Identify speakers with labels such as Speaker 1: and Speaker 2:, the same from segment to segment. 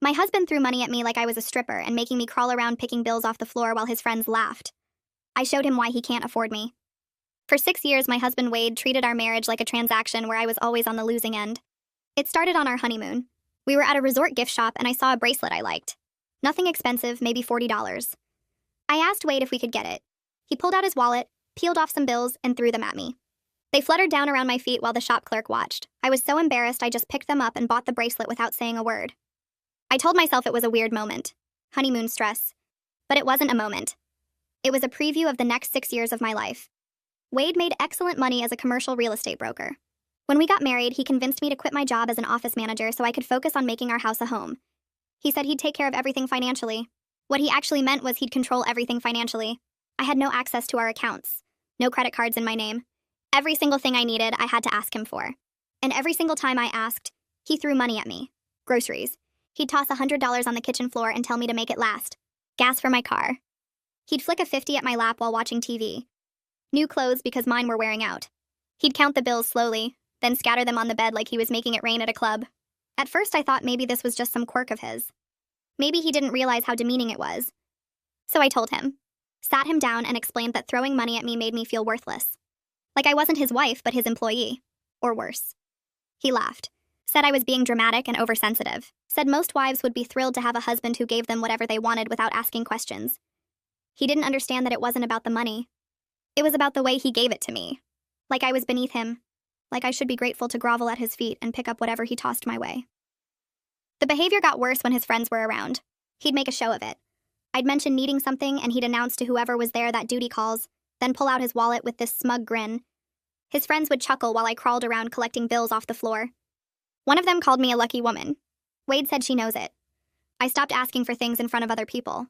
Speaker 1: My husband threw money at me like I was a stripper and making me crawl around picking bills off the floor while his friends laughed. I showed him why he can't afford me. For 6 years, my husband Wade treated our marriage like a transaction where I was always on the losing end. It started on our honeymoon. We were at a resort gift shop and I saw a bracelet I liked. Nothing expensive, maybe $40. I asked Wade if we could get it. He pulled out his wallet, peeled off some bills, and threw them at me. They fluttered down around my feet while the shop clerk watched. I was so embarrassed I just picked them up and bought the bracelet without saying a word. I told myself it was a weird moment. Honeymoon stress. But it wasn't a moment. It was a preview of the next 6 years of my life. Wade made excellent money as a commercial real estate broker. When we got married, he convinced me to quit my job as an office manager so I could focus on making our house a home. He said he'd take care of everything financially. What he actually meant was he'd control everything financially. I had no access to our accounts. No credit cards in my name. Every single thing I needed, I had to ask him for. And every single time I asked, he threw money at me. Groceries. He'd toss $100 on the kitchen floor and tell me to make it last. Gas for my car. He'd flick a 50 at my lap while watching TV. New clothes because mine were wearing out. He'd count the bills slowly, then scatter them on the bed like he was making it rain at a club. At first I thought maybe this was just some quirk of his. Maybe he didn't realize how demeaning it was. So I told him. Sat him down and explained that throwing money at me made me feel worthless. Like I wasn't his wife, but his employee. Or worse. He laughed. Said I was being dramatic and oversensitive. Said most wives would be thrilled to have a husband who gave them whatever they wanted without asking questions. He didn't understand that it wasn't about the money. It was about the way he gave it to me. Like I was beneath him. Like I should be grateful to grovel at his feet and pick up whatever he tossed my way. The behavior got worse when his friends were around. He'd make a show of it. I'd mention needing something and he'd announce to whoever was there that duty calls, then pull out his wallet with this smug grin. His friends would chuckle while I crawled around collecting bills off the floor. One of them called me a lucky woman. Wade said she knows it. I stopped asking for things in front of other people.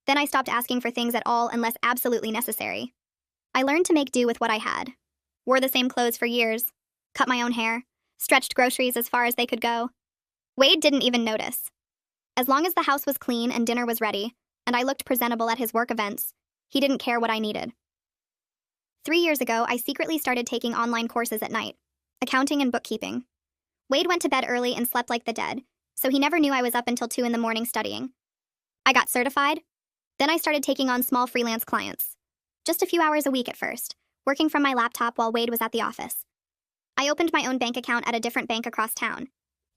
Speaker 1: Then I stopped asking for things at all unless absolutely necessary. I learned to make do with what I had. Wore the same clothes for years. Cut my own hair. Stretched groceries as far as they could go. Wade didn't even notice. As long as the house was clean and dinner was ready, and I looked presentable at his work events, he didn't care what I needed. 3 years ago, I secretly started taking online courses at night. Accounting and bookkeeping. Wade went to bed early and slept like the dead, so he never knew I was up until 2 in the morning studying. I got certified. Then I started taking on small freelance clients. Just a few hours a week at first, working from my laptop while Wade was at the office. I opened my own bank account at a different bank across town.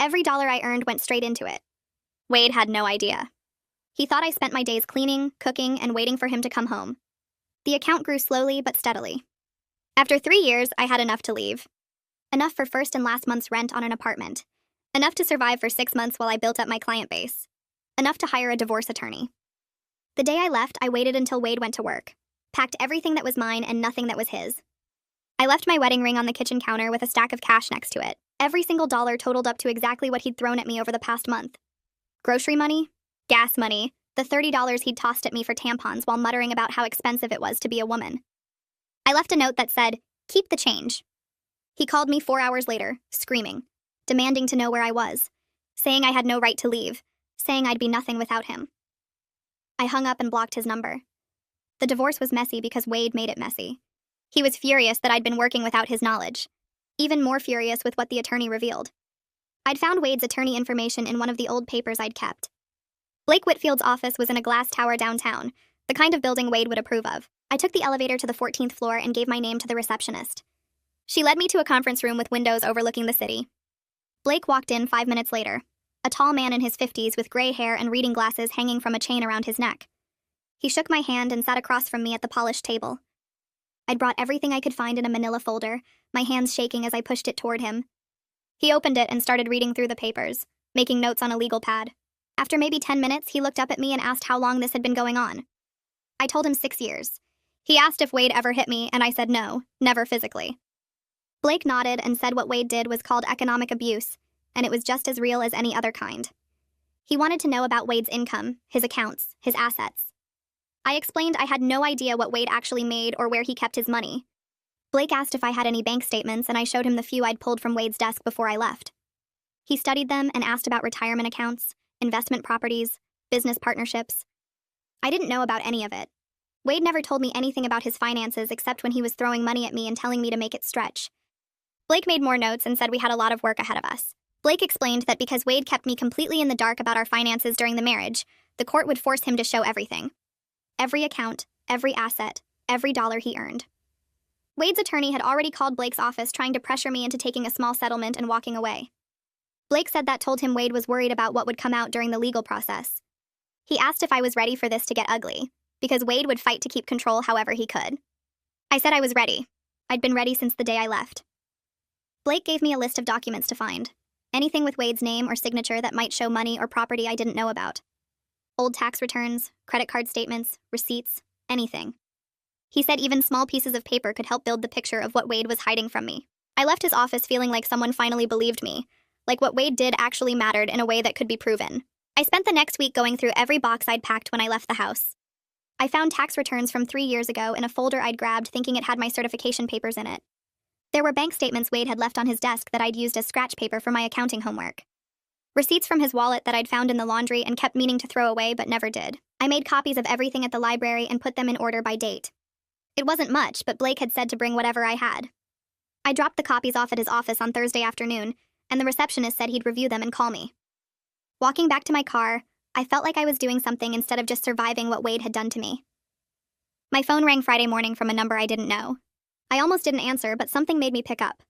Speaker 1: Every dollar I earned went straight into it. Wade had no idea. He thought I spent my days cleaning, cooking, and waiting for him to come home. The account grew slowly but steadily. After 3 years, I had enough to leave. Enough for first and last month's rent on an apartment. Enough to survive for 6 months while I built up my client base. Enough to hire a divorce attorney. The day I left, I waited until Wade went to work. Packed everything that was mine and nothing that was his. I left my wedding ring on the kitchen counter with a stack of cash next to it. Every single dollar totaled up to exactly what he'd thrown at me over the past month. Grocery money, gas money, the $30 he'd tossed at me for tampons while muttering about how expensive it was to be a woman. I left a note that said, "Keep the change." He called me 4 hours later, screaming, demanding to know where I was, saying I had no right to leave, saying I'd be nothing without him. I hung up and blocked his number. The divorce was messy because Wade made it messy. He was furious that I'd been working without his knowledge. Even more furious with what the attorney revealed. I'd found Wade's attorney information in one of the old papers I'd kept. Blake Whitfield's office was in a glass tower downtown, the kind of building Wade would approve of. I took the elevator to the 14th floor and gave my name to the receptionist. She led me to a conference room with windows overlooking the city. Blake walked in 5 minutes later, a tall man in his 50s with gray hair and reading glasses hanging from a chain around his neck. He shook my hand and sat across from me at the polished table. I'd brought everything I could find in a manila folder, my hands shaking as I pushed it toward him. He opened it and started reading through the papers, making notes on a legal pad. After maybe 10 minutes, he looked up at me and asked how long this had been going on. I told him 6 years. He asked if Wade ever hit me, and I said no, never physically. Blake nodded and said what Wade did was called economic abuse, and it was just as real as any other kind. He wanted to know about Wade's income, his accounts, his assets. I explained I had no idea what Wade actually made or where he kept his money. Blake asked if I had any bank statements, and I showed him the few I'd pulled from Wade's desk before I left. He studied them and asked about retirement accounts, investment properties, business partnerships. I didn't know about any of it. Wade never told me anything about his finances except when he was throwing money at me and telling me to make it stretch. Blake made more notes and said we had a lot of work ahead of us. Blake explained that because Wade kept me completely in the dark about our finances during the marriage, the court would force him to show everything. Every account, every asset, every dollar he earned. Wade's attorney had already called Blake's office trying to pressure me into taking a small settlement and walking away. Blake said that told him Wade was worried about what would come out during the legal process. He asked if I was ready for this to get ugly, because Wade would fight to keep control however he could. I said I was ready. I'd been ready since the day I left. Blake gave me a list of documents to find. Anything with Wade's name or signature that might show money or property I didn't know about. Old tax returns, credit card statements, receipts, anything. He said even small pieces of paper could help build the picture of what Wade was hiding from me. I left his office feeling like someone finally believed me, like what Wade did actually mattered in a way that could be proven. I spent the next week going through every box I'd packed when I left the house. I found tax returns from 3 years ago in a folder I'd grabbed thinking it had my certification papers in it. There were bank statements Wade had left on his desk that I'd used as scratch paper for my accounting homework. Receipts from his wallet that I'd found in the laundry and kept meaning to throw away but never did. I made copies of everything at the library and put them in order by date. It wasn't much, but Blake had said to bring whatever I had. I dropped the copies off at his office on Thursday afternoon, and the receptionist said he'd review them and call me. Walking back to my car, I felt like I was doing something instead of just surviving what Wade had done to me. My phone rang Friday morning from a number I didn't know. I almost didn't answer, but something made me pick up.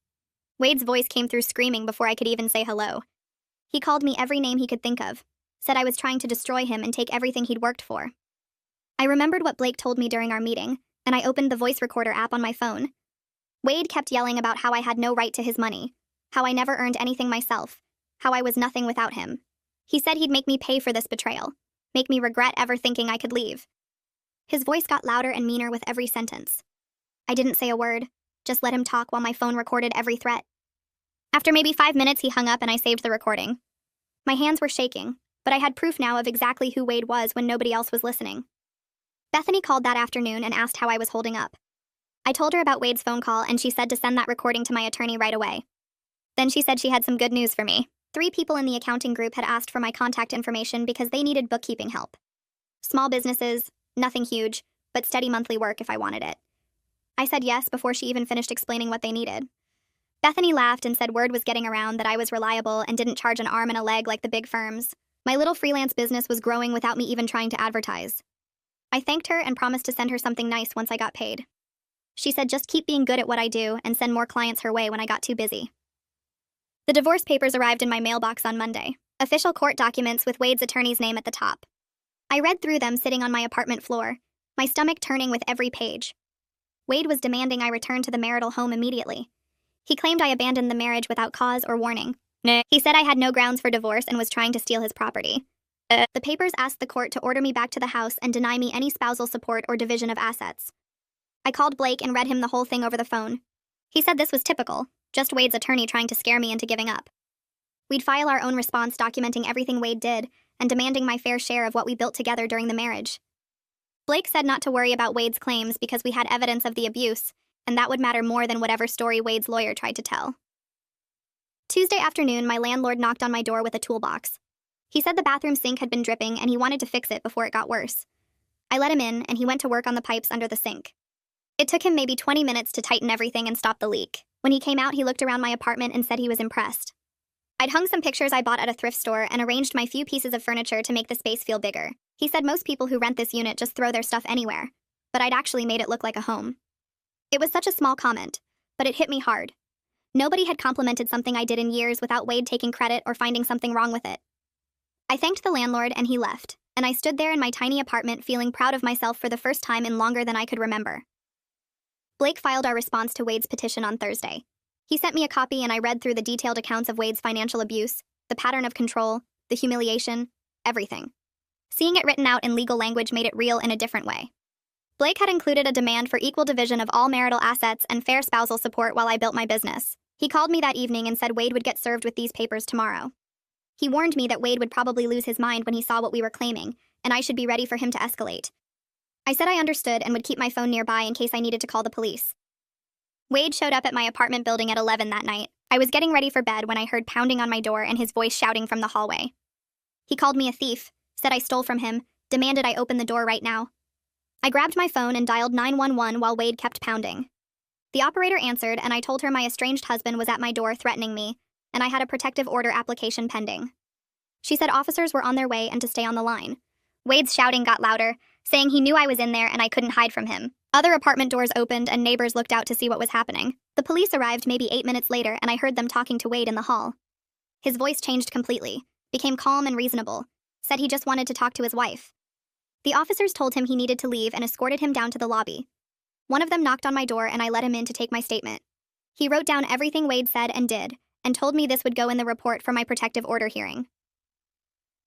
Speaker 1: Wade's voice came through screaming before I could even say hello. He called me every name he could think of, said I was trying to destroy him and take everything he'd worked for. I remembered what Blake told me during our meeting, and I opened the voice recorder app on my phone. Wade kept yelling about how I had no right to his money, how I never earned anything myself, how I was nothing without him. He said he'd make me pay for this betrayal, make me regret ever thinking I could leave. His voice got louder and meaner with every sentence. I didn't say a word, just let him talk while my phone recorded every threat. After maybe 5 minutes, he hung up and I saved the recording. My hands were shaking, but I had proof now of exactly who Wade was when nobody else was listening. Bethany called that afternoon and asked how I was holding up. I told her about Wade's phone call and she said to send that recording to my attorney right away. Then she said she had some good news for me. 3 people in the accounting group had asked for my contact information because they needed bookkeeping help. Small businesses, nothing huge, but steady monthly work if I wanted it. I said yes before she even finished explaining what they needed. Bethany laughed and said word was getting around that I was reliable and didn't charge an arm and a leg like the big firms. My little freelance business was growing without me even trying to advertise. I thanked her and promised to send her something nice once I got paid. She said just keep being good at what I do and send more clients her way when I got too busy. The divorce papers arrived in my mailbox on Monday. Official court documents with Wade's attorney's name at the top. I read through them sitting on my apartment floor, my stomach turning with every page. Wade was demanding I return to the marital home immediately. He claimed I abandoned the marriage without cause or warning. He said I had no grounds for divorce and was trying to steal his property. The papers asked the court to order me back to the house and deny me any spousal support or division of assets. I called Blake and read him the whole thing over the phone. He said this was typical, just Wade's attorney trying to scare me into giving up. We'd file our own response documenting everything Wade did and demanding my fair share of what we built together during the marriage. Blake said not to worry about Wade's claims because we had evidence of the abuse, and that would matter more than whatever story Wade's lawyer tried to tell. Tuesday afternoon, my landlord knocked on my door with a toolbox. He said the bathroom sink had been dripping and he wanted to fix it before it got worse. I let him in and he went to work on the pipes under the sink. It took him maybe 20 minutes to tighten everything and stop the leak. When he came out, he looked around my apartment and said he was impressed. I'd hung some pictures I bought at a thrift store and arranged my few pieces of furniture to make the space feel bigger. He said most people who rent this unit just throw their stuff anywhere, but I'd actually made it look like a home. It was such a small comment, but it hit me hard. Nobody had complimented something I did in years without Wade taking credit or finding something wrong with it. I thanked the landlord and he left, and I stood there in my tiny apartment feeling proud of myself for the first time in longer than I could remember. Blake filed our response to Wade's petition on Thursday. He sent me a copy and I read through the detailed accounts of Wade's financial abuse, the pattern of control, the humiliation, everything. Seeing it written out in legal language made it real in a different way. Blake had included a demand for equal division of all marital assets and fair spousal support while I built my business. He called me that evening and said Wade would get served with these papers tomorrow. He warned me that Wade would probably lose his mind when he saw what we were claiming, and I should be ready for him to escalate. I said I understood and would keep my phone nearby in case I needed to call the police. Wade showed up at my apartment building at 11 that night. I was getting ready for bed when I heard pounding on my door and his voice shouting from the hallway. He called me a thief, said I stole from him, demanded I open the door right now. I grabbed my phone and dialed 911 while Wade kept pounding. The operator answered and I told her my estranged husband was at my door threatening me, and I had a protective order application pending. She said officers were on their way and to stay on the line. Wade's shouting got louder, saying he knew I was in there and I couldn't hide from him. Other apartment doors opened and neighbors looked out to see what was happening. The police arrived maybe 8 minutes later and I heard them talking to Wade in the hall. His voice changed completely, became calm and reasonable, said he just wanted to talk to his wife. The officers told him he needed to leave and escorted him down to the lobby. One of them knocked on my door and I let him in to take my statement. He wrote down everything Wade said and did, and told me this would go in the report for my protective order hearing.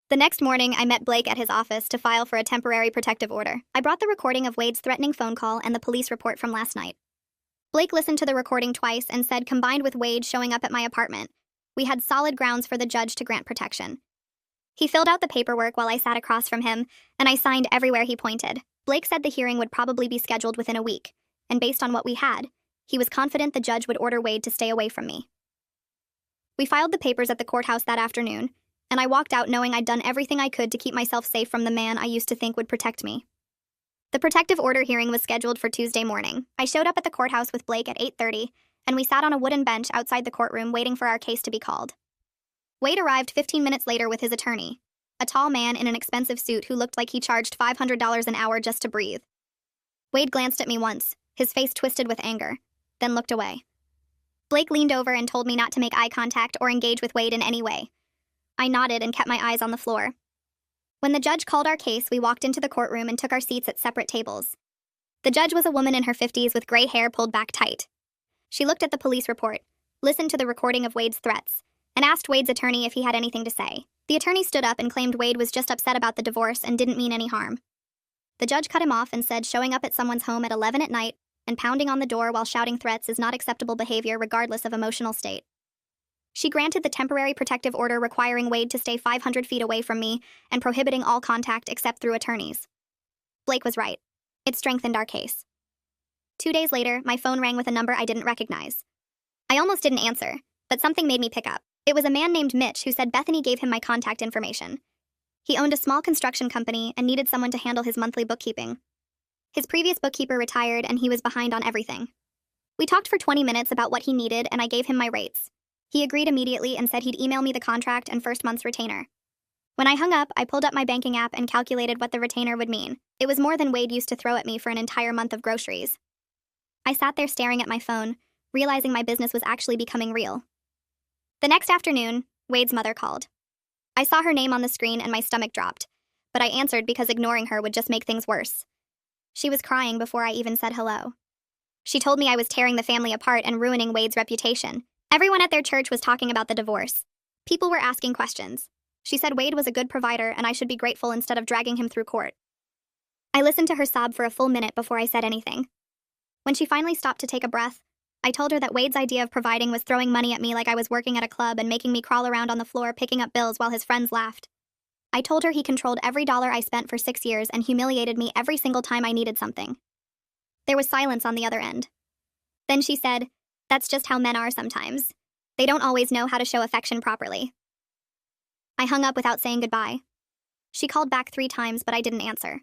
Speaker 1: The next morning, I met Blake at his office to file for a temporary protective order. I brought the recording of Wade's threatening phone call and the police report from last night. Blake listened to the recording twice and said combined with Wade showing up at my apartment, we had solid grounds for the judge to grant protection. He filled out the paperwork while I sat across from him, and I signed everywhere he pointed. Blake said the hearing would probably be scheduled within a week, and based on what we had, he was confident the judge would order Wade to stay away from me. We filed the papers at the courthouse that afternoon, and I walked out knowing I'd done everything I could to keep myself safe from the man I used to think would protect me. The protective order hearing was scheduled for Tuesday morning. I showed up at the courthouse with Blake at 8:30, and we sat on a wooden bench outside the courtroom waiting for our case to be called. Wade arrived 15 minutes later with his attorney, a tall man in an expensive suit who looked like he charged $500 an hour just to breathe. Wade glanced at me once, his face twisted with anger, then looked away. Blake leaned over and told me not to make eye contact or engage with Wade in any way. I nodded and kept my eyes on the floor. When the judge called our case, we walked into the courtroom and took our seats at separate tables. The judge was a woman in her 50s with gray hair pulled back tight. She looked at the police report, listened to the recording of Wade's threats, and asked Wade's attorney if he had anything to say. The attorney stood up and claimed Wade was just upset about the divorce and didn't mean any harm. The judge cut him off and said showing up at someone's home at 11 at night and pounding on the door while shouting threats is not acceptable behavior regardless of emotional state. She granted the temporary protective order requiring Wade to stay 500 feet away from me and prohibiting all contact except through attorneys. Blake was right. It strengthened our case. 2 days later, my phone rang with a number I didn't recognize. I almost didn't answer, but something made me pick up. It was a man named Mitch who said Bethany gave him my contact information. He owned a small construction company and needed someone to handle his monthly bookkeeping. His previous bookkeeper retired and he was behind on everything. We talked for 20 minutes about what he needed and I gave him my rates. He agreed immediately and said he'd email me the contract and first month's retainer. When I hung up, I pulled up my banking app and calculated what the retainer would mean. It was more than Wade used to throw at me for an entire month of groceries. I sat there staring at my phone, realizing my business was actually becoming real. The next afternoon, Wade's mother called. I saw her name on the screen and my stomach dropped, but I answered because ignoring her would just make things worse. She was crying before I even said hello. She told me I was tearing the family apart and ruining Wade's reputation. Everyone at their church was talking about the divorce. People were asking questions. She said Wade was a good provider and I should be grateful instead of dragging him through court. I listened to her sob for a full minute before I said anything. When she finally stopped to take a breath, I told her that Wade's idea of providing was throwing money at me like I was working at a club and making me crawl around on the floor picking up bills while his friends laughed. I told her he controlled every dollar I spent for 6 years and humiliated me every single time I needed something. There was silence on the other end. Then she said, "That's just how men are sometimes. They don't always know how to show affection properly." I hung up without saying goodbye. She called back 3 times, but I didn't answer.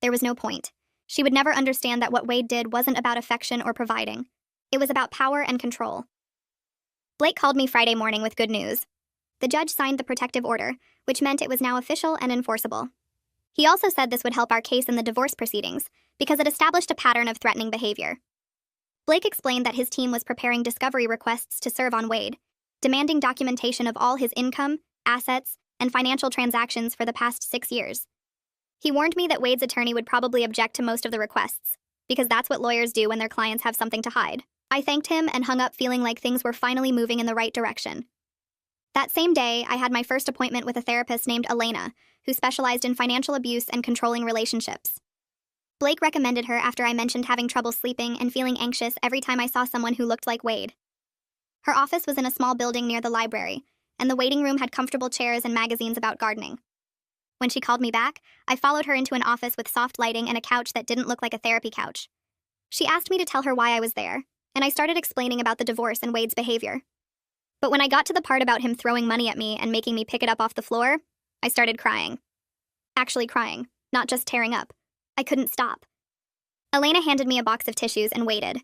Speaker 1: There was no point. She would never understand that what Wade did wasn't about affection or providing. It was about power and control. Blake called me Friday morning with good news. The judge signed the protective order, which meant it was now official and enforceable. He also said this would help our case in the divorce proceedings, because it established a pattern of threatening behavior. Blake explained that his team was preparing discovery requests to serve on Wade, demanding documentation of all his income, assets, and financial transactions for the past 6 years. He warned me that Wade's attorney would probably object to most of the requests, because that's what lawyers do when their clients have something to hide. I thanked him and hung up feeling like things were finally moving in the right direction. That same day, I had my first appointment with a therapist named Elena, who specialized in financial abuse and controlling relationships. Blake recommended her after I mentioned having trouble sleeping and feeling anxious every time I saw someone who looked like Wade. Her office was in a small building near the library, and the waiting room had comfortable chairs and magazines about gardening. When she called me back, I followed her into an office with soft lighting and a couch that didn't look like a therapy couch. She asked me to tell her why I was there, and I started explaining about the divorce and Wade's behavior. But when I got to the part about him throwing money at me and making me pick it up off the floor, I started crying. Actually crying, not just tearing up. I couldn't stop. Elena handed me a box of tissues and waited.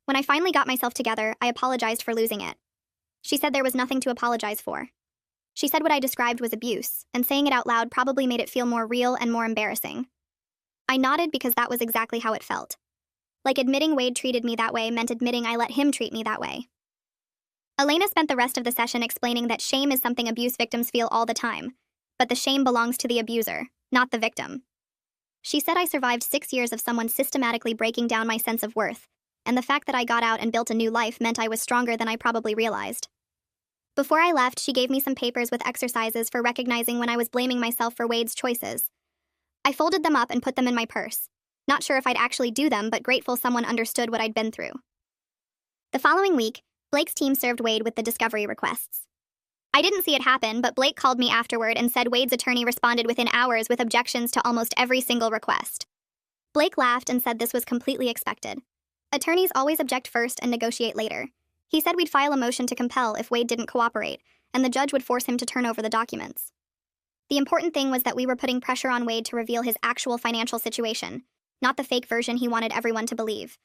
Speaker 1: When I finally got myself together, I apologized for losing it. She said there was nothing to apologize for. She said what I described was abuse, and saying it out loud probably made it feel more real and more embarrassing. I nodded because that was exactly how it felt. Like admitting Wade treated me that way meant admitting I let him treat me that way. Elena spent the rest of the session explaining that shame is something abuse victims feel all the time, but the shame belongs to the abuser, not the victim. She said I survived 6 years of someone systematically breaking down my sense of worth, and the fact that I got out and built a new life meant I was stronger than I probably realized. Before I left, she gave me some papers with exercises for recognizing when I was blaming myself for Wade's choices. I folded them up and put them in my purse. Not sure if I'd actually do them, but grateful someone understood what I'd been through. The following week, Blake's team served Wade with the discovery requests. I didn't see it happen, but Blake called me afterward and said Wade's attorney responded within hours with objections to almost every single request. Blake laughed and said this was completely expected. Attorneys always object first and negotiate later. He said we'd file a motion to compel if Wade didn't cooperate, and the judge would force him to turn over the documents. The important thing was that we were putting pressure on Wade to reveal his actual financial situation, not the fake version he wanted everyone to believe.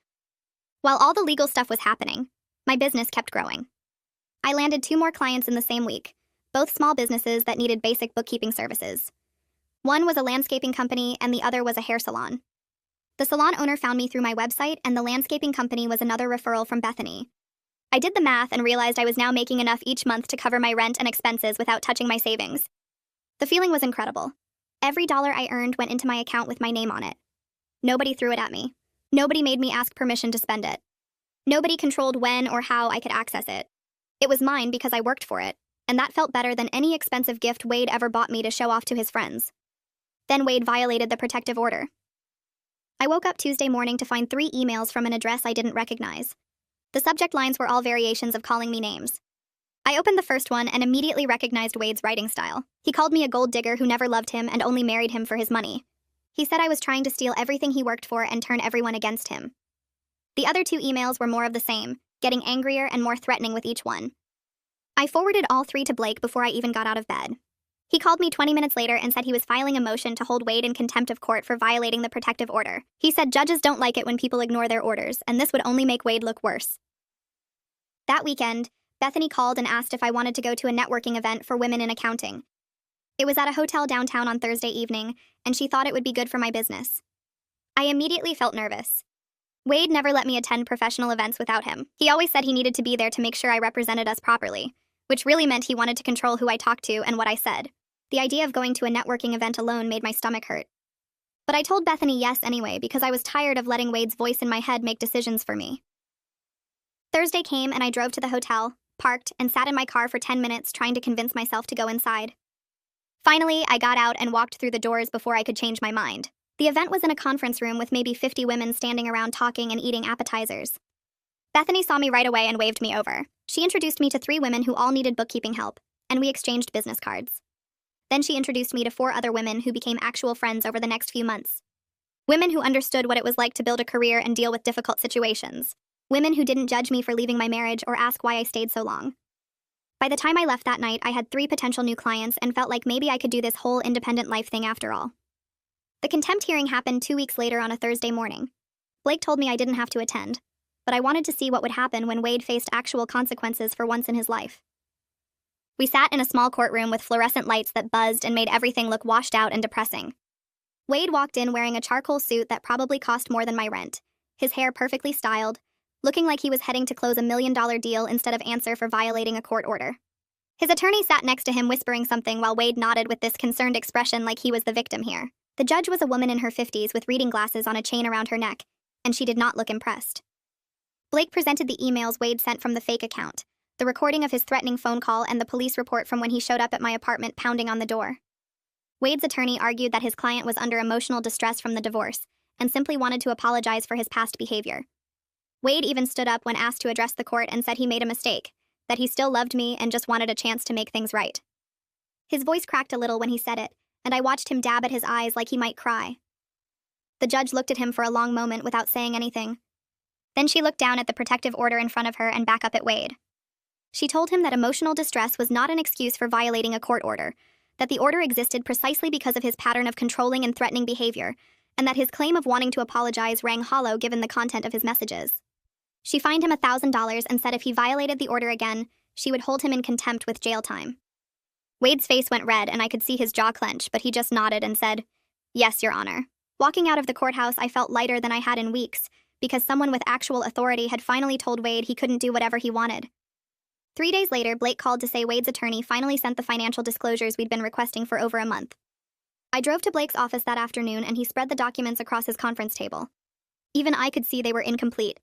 Speaker 1: While all the legal stuff was happening, my business kept growing. I landed 2 more clients in the same week, both small businesses that needed basic bookkeeping services. One was a landscaping company and the other was a hair salon. The salon owner found me through my website, and the landscaping company was another referral from Bethany. I did the math and realized I was now making enough each month to cover my rent and expenses without touching my savings. The feeling was incredible. Every dollar I earned went into my account with my name on it. Nobody threw it at me. Nobody made me ask permission to spend it. Nobody controlled when or how I could access it. It was mine because I worked for it, and that felt better than any expensive gift Wade ever bought me to show off to his friends. Then Wade violated the protective order. I woke up Tuesday morning to find 3 emails from an address I didn't recognize. The subject lines were all variations of calling me names. I opened the first one and immediately recognized Wade's writing style. He called me a gold digger who never loved him and only married him for his money. He said I was trying to steal everything he worked for and turn everyone against him. The other 2 emails were more of the same, getting angrier and more threatening with each one. I forwarded all 3 to Blake before I even got out of bed. He called me 20 minutes later and said he was filing a motion to hold Wade in contempt of court for violating the protective order. He said judges don't like it when people ignore their orders, and this would only make Wade look worse. That weekend, Bethany called and asked if I wanted to go to a networking event for women in accounting. It was at a hotel downtown on Thursday evening, and she thought it would be good for my business. I immediately felt nervous. Wade never let me attend professional events without him. He always said he needed to be there to make sure I represented us properly, which really meant he wanted to control who I talked to and what I said. The idea of going to a networking event alone made my stomach hurt. But I told Bethany yes anyway because I was tired of letting Wade's voice in my head make decisions for me. Thursday came and I drove to the hotel, parked, and sat in my car for 10 minutes trying to convince myself to go inside. Finally, I got out and walked through the doors before I could change my mind. The event was in a conference room with maybe 50 women standing around talking and eating appetizers. Bethany saw me right away and waved me over. She introduced me to 3 women who all needed bookkeeping help, and we exchanged business cards. Then she introduced me to 4 other women who became actual friends over the next few months. Women who understood what it was like to build a career and deal with difficult situations. Women who didn't judge me for leaving my marriage or ask why I stayed so long. By the time I left that night, I had 3 potential new clients and felt like maybe I could do this whole independent life thing after all. The contempt hearing happened 2 weeks later on a Thursday morning. Blake told me I didn't have to attend, but I wanted to see what would happen when Wade faced actual consequences for once in his life. We sat in a small courtroom with fluorescent lights that buzzed and made everything look washed out and depressing. Wade walked in wearing a charcoal suit that probably cost more than my rent, his hair perfectly styled, looking like he was heading to close $1 million deal instead of answer for violating a court order. His attorney sat next to him whispering something while Wade nodded with this concerned expression like he was the victim here. The judge was a woman in her 50s with reading glasses on a chain around her neck, and she did not look impressed. Blake presented the emails Wade sent from the fake account, the recording of his threatening phone call, and the police report from when he showed up at my apartment pounding on the door. Wade's attorney argued that his client was under emotional distress from the divorce and simply wanted to apologize for his past behavior. Wade even stood up when asked to address the court and said he made a mistake, that he still loved me and just wanted a chance to make things right. His voice cracked a little when he said it, and I watched him dab at his eyes like he might cry. The judge looked at him for a long moment without saying anything. Then she looked down at the protective order in front of her and back up at Wade. She told him that emotional distress was not an excuse for violating a court order, that the order existed precisely because of his pattern of controlling and threatening behavior, and that his claim of wanting to apologize rang hollow given the content of his messages. She fined him $1,000 and said if he violated the order again, she would hold him in contempt with jail time. Wade's face went red and I could see his jaw clench, but he just nodded and said, "Yes, Your Honor." Walking out of the courthouse, I felt lighter than I had in weeks, because someone with actual authority had finally told Wade he couldn't do whatever he wanted. 3 days later, Blake called to say Wade's attorney finally sent the financial disclosures we'd been requesting for over a month. I drove to Blake's office that afternoon and he spread the documents across his conference table. Even I could see they were incomplete.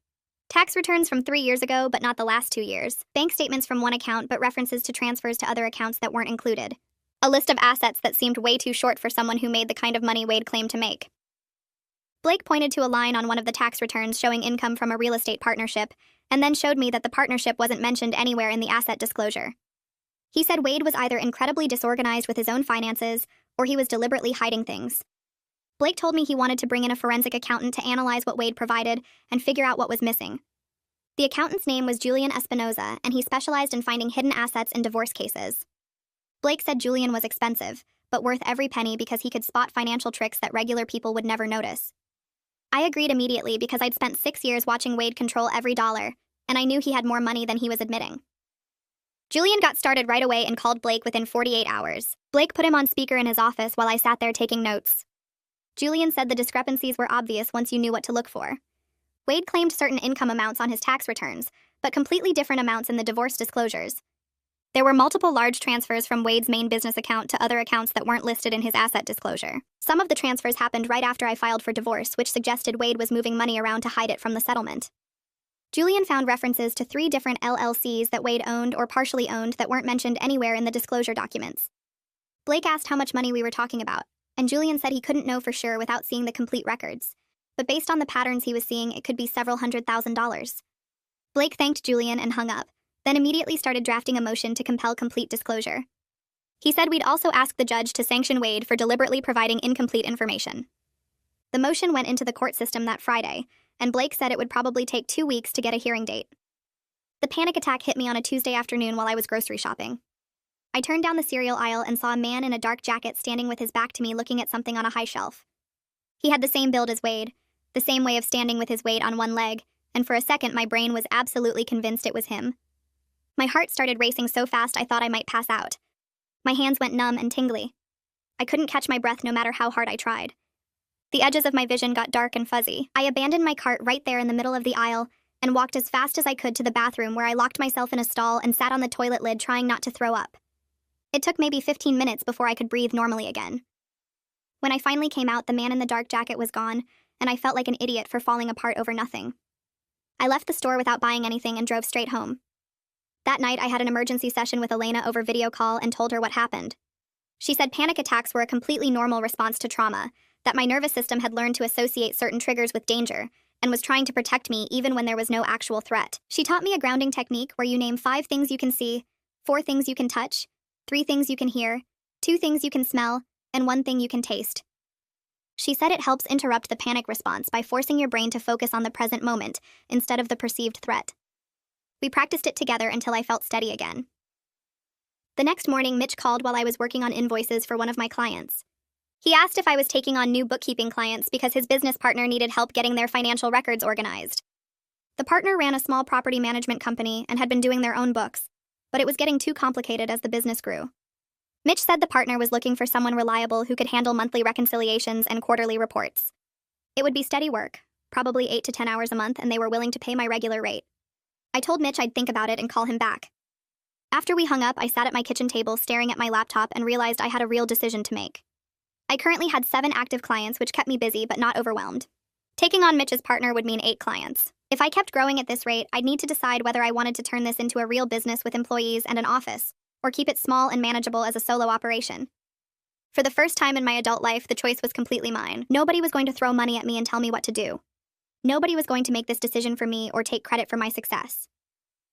Speaker 1: Tax returns from 3 years ago, but not the last 2 years. Bank statements from one account, but references to transfers to other accounts that weren't included. A list of assets that seemed way too short for someone who made the kind of money Wade claimed to make. Blake pointed to a line on one of the tax returns showing income from a real estate partnership, and then showed me that the partnership wasn't mentioned anywhere in the asset disclosure. He said Wade was either incredibly disorganized with his own finances, or he was deliberately hiding things. Blake told me he wanted to bring in a forensic accountant to analyze what Wade provided and figure out what was missing. The accountant's name was Julian Espinoza, and he specialized in finding hidden assets in divorce cases. Blake said Julian was expensive, but worth every penny because he could spot financial tricks that regular people would never notice. I agreed immediately because I'd spent 6 years watching Wade control every dollar, and I knew he had more money than he was admitting. Julian got started right away and called Blake within 48 hours. Blake put him on speaker in his office while I sat there taking notes. Julian said the discrepancies were obvious once you knew what to look for. Wade claimed certain income amounts on his tax returns, but completely different amounts in the divorce disclosures. There were multiple large transfers from Wade's main business account to other accounts that weren't listed in his asset disclosure. Some of the transfers happened right after I filed for divorce, which suggested Wade was moving money around to hide it from the settlement. Julian found references to 3 different LLCs that Wade owned or partially owned that weren't mentioned anywhere in the disclosure documents. Blake asked how much money we were talking about, and Julian said he couldn't know for sure without seeing the complete records, but based on the patterns he was seeing, it could be several $100,000. Blake thanked Julian and hung up, then immediately started drafting a motion to compel complete disclosure. He said we'd also ask the judge to sanction Wade for deliberately providing incomplete information. The motion went into the court system that Friday, and Blake said it would probably take 2 weeks to get a hearing date. The panic attack hit me on a Tuesday afternoon while I was grocery shopping. I turned down the cereal aisle and saw a man in a dark jacket standing with his back to me looking at something on a high shelf. He had the same build as Wade, the same way of standing with his weight on one leg, and for a second my brain was absolutely convinced it was him. My heart started racing so fast I thought I might pass out. My hands went numb and tingly. I couldn't catch my breath no matter how hard I tried. The edges of my vision got dark and fuzzy. I abandoned my cart right there in the middle of the aisle and walked as fast as I could to the bathroom, where I locked myself in a stall and sat on the toilet lid trying not to throw up. It took maybe 15 minutes before I could breathe normally again. When I finally came out, the man in the dark jacket was gone, and I felt like an idiot for falling apart over nothing. I left the store without buying anything and drove straight home. That night, I had an emergency session with Elena over video call and told her what happened. She said panic attacks were a completely normal response to trauma, that my nervous system had learned to associate certain triggers with danger, and was trying to protect me even when there was no actual threat. She taught me a grounding technique where you name 5 things you can see, 4 things you can touch, 3 things you can hear, 2 things you can smell, and 1 thing you can taste. She said it helps interrupt the panic response by forcing your brain to focus on the present moment instead of the perceived threat. We practiced it together until I felt steady again. The next morning, Mitch called while I was working on invoices for one of my clients. He asked if I was taking on new bookkeeping clients because his business partner needed help getting their financial records organized. The partner ran a small property management company and had been doing their own books, but it was getting too complicated as the business grew. Mitch said the partner was looking for someone reliable who could handle monthly reconciliations and quarterly reports. It would be steady work, probably 8 to 10 hours a month, and they were willing to pay my regular rate. I told Mitch I'd think about it and call him back. After we hung up, I sat at my kitchen table staring at my laptop and realized I had a real decision to make. I currently had 7 active clients, which kept me busy but not overwhelmed. Taking on Mitch's partner would mean 8 clients. If I kept growing at this rate, I'd need to decide whether I wanted to turn this into a real business with employees and an office, or keep it small and manageable as a solo operation. For the first time in my adult life, the choice was completely mine. Nobody was going to throw money at me and tell me what to do. Nobody was going to make this decision for me or take credit for my success.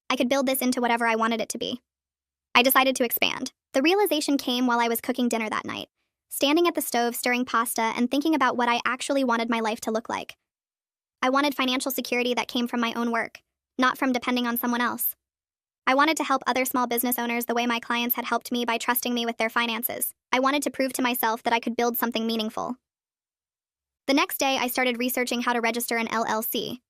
Speaker 1: I could build this into whatever I wanted it to be. I decided to expand. The realization came while I was cooking dinner that night, standing at the stove stirring pasta and thinking about what I actually wanted my life to look like. I wanted financial security that came from my own work, not from depending on someone else. I wanted to help other small business owners the way my clients had helped me by trusting me with their finances. I wanted to prove to myself that I could build something meaningful. The next day, I started researching how to register an LLC.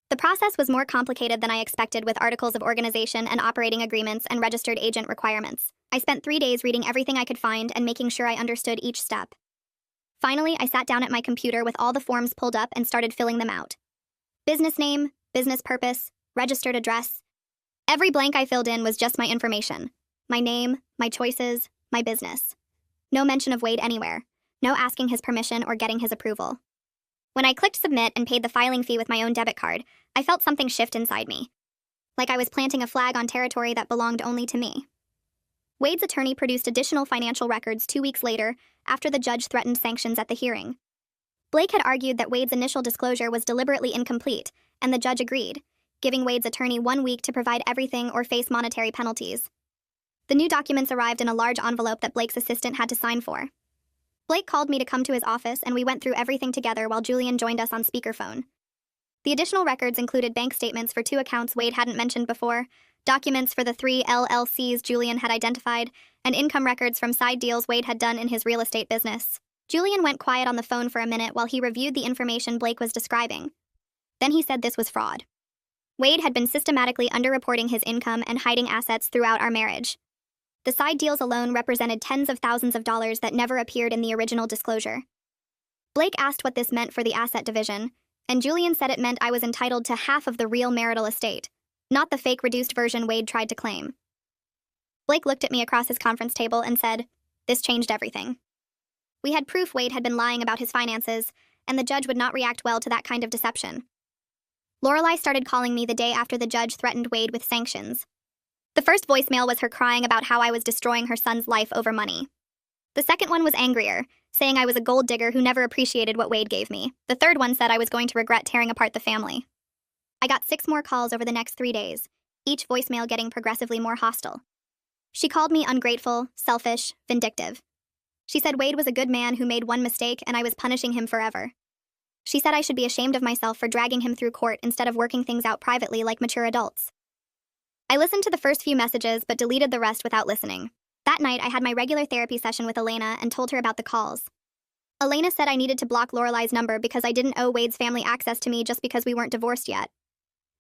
Speaker 1: The process was more complicated than I expected, with articles of organization and operating agreements and registered agent requirements. I spent 3 days reading everything I could find and making sure I understood each step. Finally, I sat down at my computer with all the forms pulled up and started filling them out. Business name, business purpose, registered address. Every blank I filled in was just my information. My name, my choices, my business. No mention of Wade anywhere. No asking his permission or getting his approval. When I clicked submit and paid the filing fee with my own debit card, I felt something shift inside me. Like I was planting a flag on territory that belonged only to me. Wade's attorney produced additional financial records 2 weeks later, after the judge threatened sanctions at the hearing. Blake had argued that Wade's initial disclosure was deliberately incomplete, and the judge agreed, giving Wade's attorney 1 week to provide everything or face monetary penalties. The new documents arrived in a large envelope that Blake's assistant had to sign for. Blake called me to come to his office, and we went through everything together while Julian joined us on speakerphone. The additional records included bank statements for 2 accounts Wade hadn't mentioned before, documents for the 3 LLCs Julian had identified, and income records from side deals Wade had done in his real estate business. Julian went quiet on the phone for a minute while he reviewed the information Blake was describing. Then he said this was fraud. Wade had been systematically underreporting his income and hiding assets throughout our marriage. The side deals alone represented tens of thousands of dollars that never appeared in the original disclosure. Blake asked what this meant for the asset division, and Julian said it meant I was entitled to half of the real marital estate, not the fake reduced version Wade tried to claim. Blake looked at me across his conference table and said, "This changed everything." We had proof Wade had been lying about his finances, and the judge would not react well to that kind of deception. Lorelai started calling me the day after the judge threatened Wade with sanctions. The first voicemail was her crying about how I was destroying her son's life over money. The second one was angrier, saying I was a gold digger who never appreciated what Wade gave me. The third one said I was going to regret tearing apart the family. I got 6 more calls over the next 3 days, each voicemail getting progressively more hostile. She called me ungrateful, selfish, vindictive. She said Wade was a good man who made one mistake and I was punishing him forever. She said I should be ashamed of myself for dragging him through court instead of working things out privately like mature adults. I listened to the first few messages but deleted the rest without listening. That night, I had my regular therapy session with Elena and told her about the calls. Elena said I needed to block Lorelai's number because I didn't owe Wade's family access to me just because we weren't divorced yet.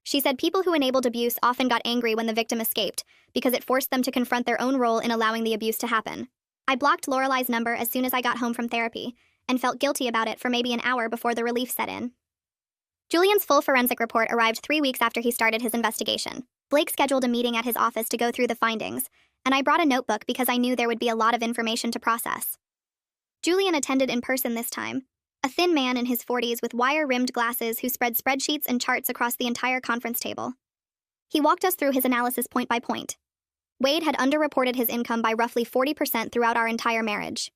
Speaker 1: She said people who enabled abuse often got angry when the victim escaped because it forced them to confront their own role in allowing the abuse to happen. I blocked Lorelai's number as soon as I got home from therapy and felt guilty about it for maybe an hour before the relief set in. Julian's full forensic report arrived 3 weeks after he started his investigation. Blake scheduled a meeting at his office to go through the findings, and I brought a notebook because I knew there would be a lot of information to process. Julian attended in person this time, a thin man in his 40s with wire-rimmed glasses who spread spreadsheets and charts across the entire conference table. He walked us through his analysis point by point. Wade had underreported his income by roughly 40% throughout our entire marriage.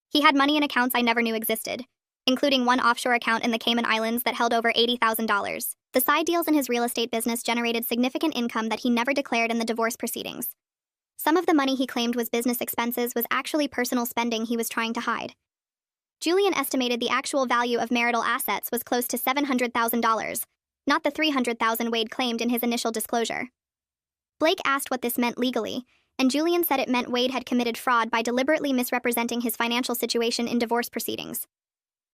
Speaker 1: He had money in accounts I never knew existed, including one offshore account in the Cayman Islands that held over $80,000. The side deals in his real estate business generated significant income that he never declared in the divorce proceedings. Some of the money he claimed was business expenses was actually personal spending he was trying to hide. Julian estimated the actual value of marital assets was close to $700,000, not the $300,000 Wade claimed in his initial disclosure. Blake asked what this meant legally, and Julian said it meant Wade had committed fraud by deliberately misrepresenting his financial situation in divorce proceedings.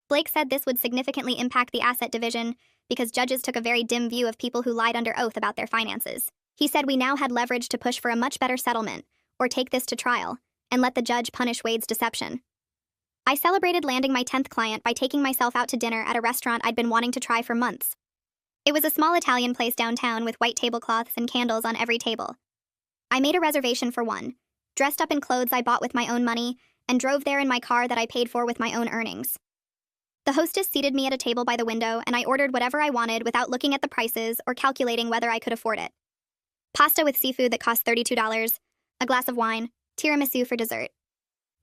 Speaker 1: Blake said this would significantly impact the asset division because judges took a very dim view of people who lied under oath about their finances. He said we now had leverage to push for a much better settlement, or take this to trial, and let the judge punish Wade's deception. I celebrated landing my 10th client by taking myself out to dinner at a restaurant I'd been wanting to try for months. It was a small Italian place downtown with white tablecloths and candles on every table. I made a reservation for one, dressed up in clothes I bought with my own money, and drove there in my car that I paid for with my own earnings. The hostess seated me at a table by the window, and I ordered whatever I wanted without looking at the prices or calculating whether I could afford it. Pasta with seafood that cost $32, a glass of wine, tiramisu for dessert.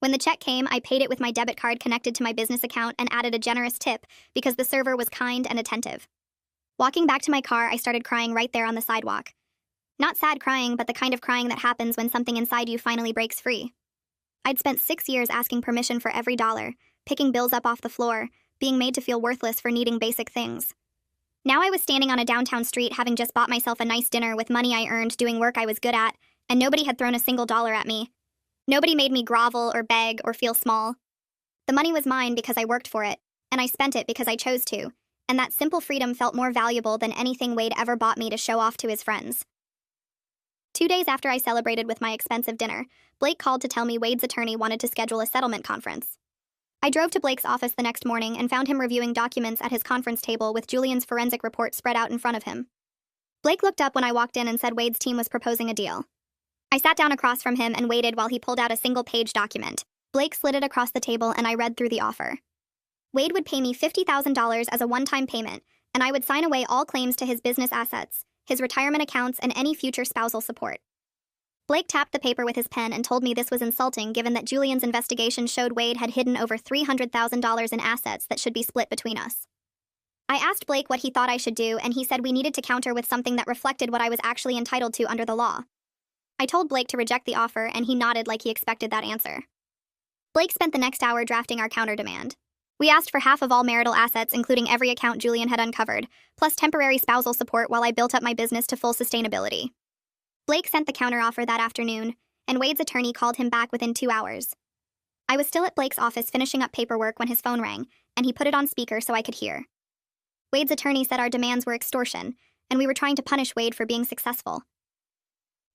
Speaker 1: When the check came, I paid it with my debit card connected to my business account and added a generous tip because the server was kind and attentive. Walking back to my car, I started crying right there on the sidewalk. Not sad crying, but the kind of crying that happens when something inside you finally breaks free. I'd spent 6 years asking permission for every dollar, picking bills up off the floor, being made to feel worthless for needing basic things. Now I was standing on a downtown street having just bought myself a nice dinner with money I earned doing work I was good at, and nobody had thrown a single dollar at me. Nobody made me grovel or beg or feel small. The money was mine because I worked for it, and I spent it because I chose to, and that simple freedom felt more valuable than anything Wade ever bought me to show off to his friends. 2 days after I celebrated with my expensive dinner, Blake called to tell me Wade's attorney wanted to schedule a settlement conference. I drove to Blake's office the next morning and found him reviewing documents at his conference table with Julian's forensic report spread out in front of him. Blake looked up when I walked in and said Wade's team was proposing a deal. I sat down across from him and waited while he pulled out a single-page document. Blake slid it across the table and I read through the offer. Wade would pay me $50,000 as a one-time payment, and I would sign away all claims to his business assets, his retirement accounts, and any future spousal support. Blake tapped the paper with his pen and told me this was insulting given that Julian's investigation showed Wade had hidden over $300,000 in assets that should be split between us. I asked Blake what he thought I should do, and he said we needed to counter with something that reflected what I was actually entitled to under the law. I told Blake to reject the offer, and he nodded like he expected that answer. Blake spent the next hour drafting our counter-demand. We asked for half of all marital assets, including every account Julian had uncovered, plus temporary spousal support while I built up my business to full sustainability. Blake sent the counteroffer that afternoon, and Wade's attorney called him back within 2 hours. I was still at Blake's office finishing up paperwork when his phone rang, and he put it on speaker so I could hear. Wade's attorney said our demands were extortion, and we were trying to punish Wade for being successful.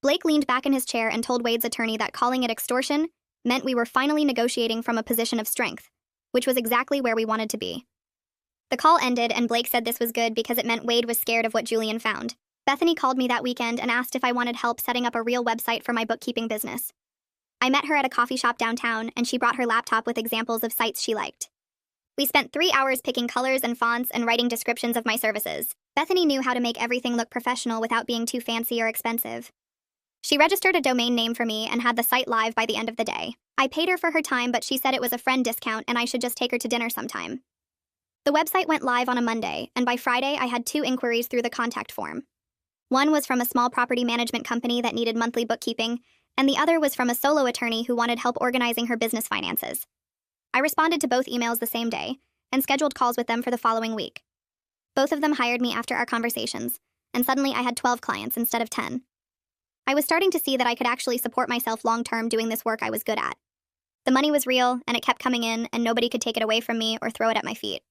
Speaker 1: Blake leaned back in his chair and told Wade's attorney that calling it extortion meant we were finally negotiating from a position of strength, which was exactly where we wanted to be. The call ended, and Blake said this was good because it meant Wade was scared of what Julian found. Bethany called me that weekend and asked if I wanted help setting up a real website for my bookkeeping business. I met her at a coffee shop downtown, and she brought her laptop with examples of sites she liked. We spent 3 hours picking colors and fonts and writing descriptions of my services. Bethany knew how to make everything look professional without being too fancy or expensive. She registered a domain name for me and had the site live by the end of the day. I paid her for her time, but she said it was a friend discount and I should just take her to dinner sometime. The website went live on a Monday, and by Friday I had 2 inquiries through the contact form. One was from a small property management company that needed monthly bookkeeping, and the other was from a solo attorney who wanted help organizing her business finances. I responded to both emails the same day and scheduled calls with them for the following week. Both of them hired me after our conversations, and suddenly I had 12 clients instead of 10. I was starting to see that I could actually support myself long-term doing this work I was good at. The money was real, and it kept coming in, and nobody could take it away from me or throw it at my feet.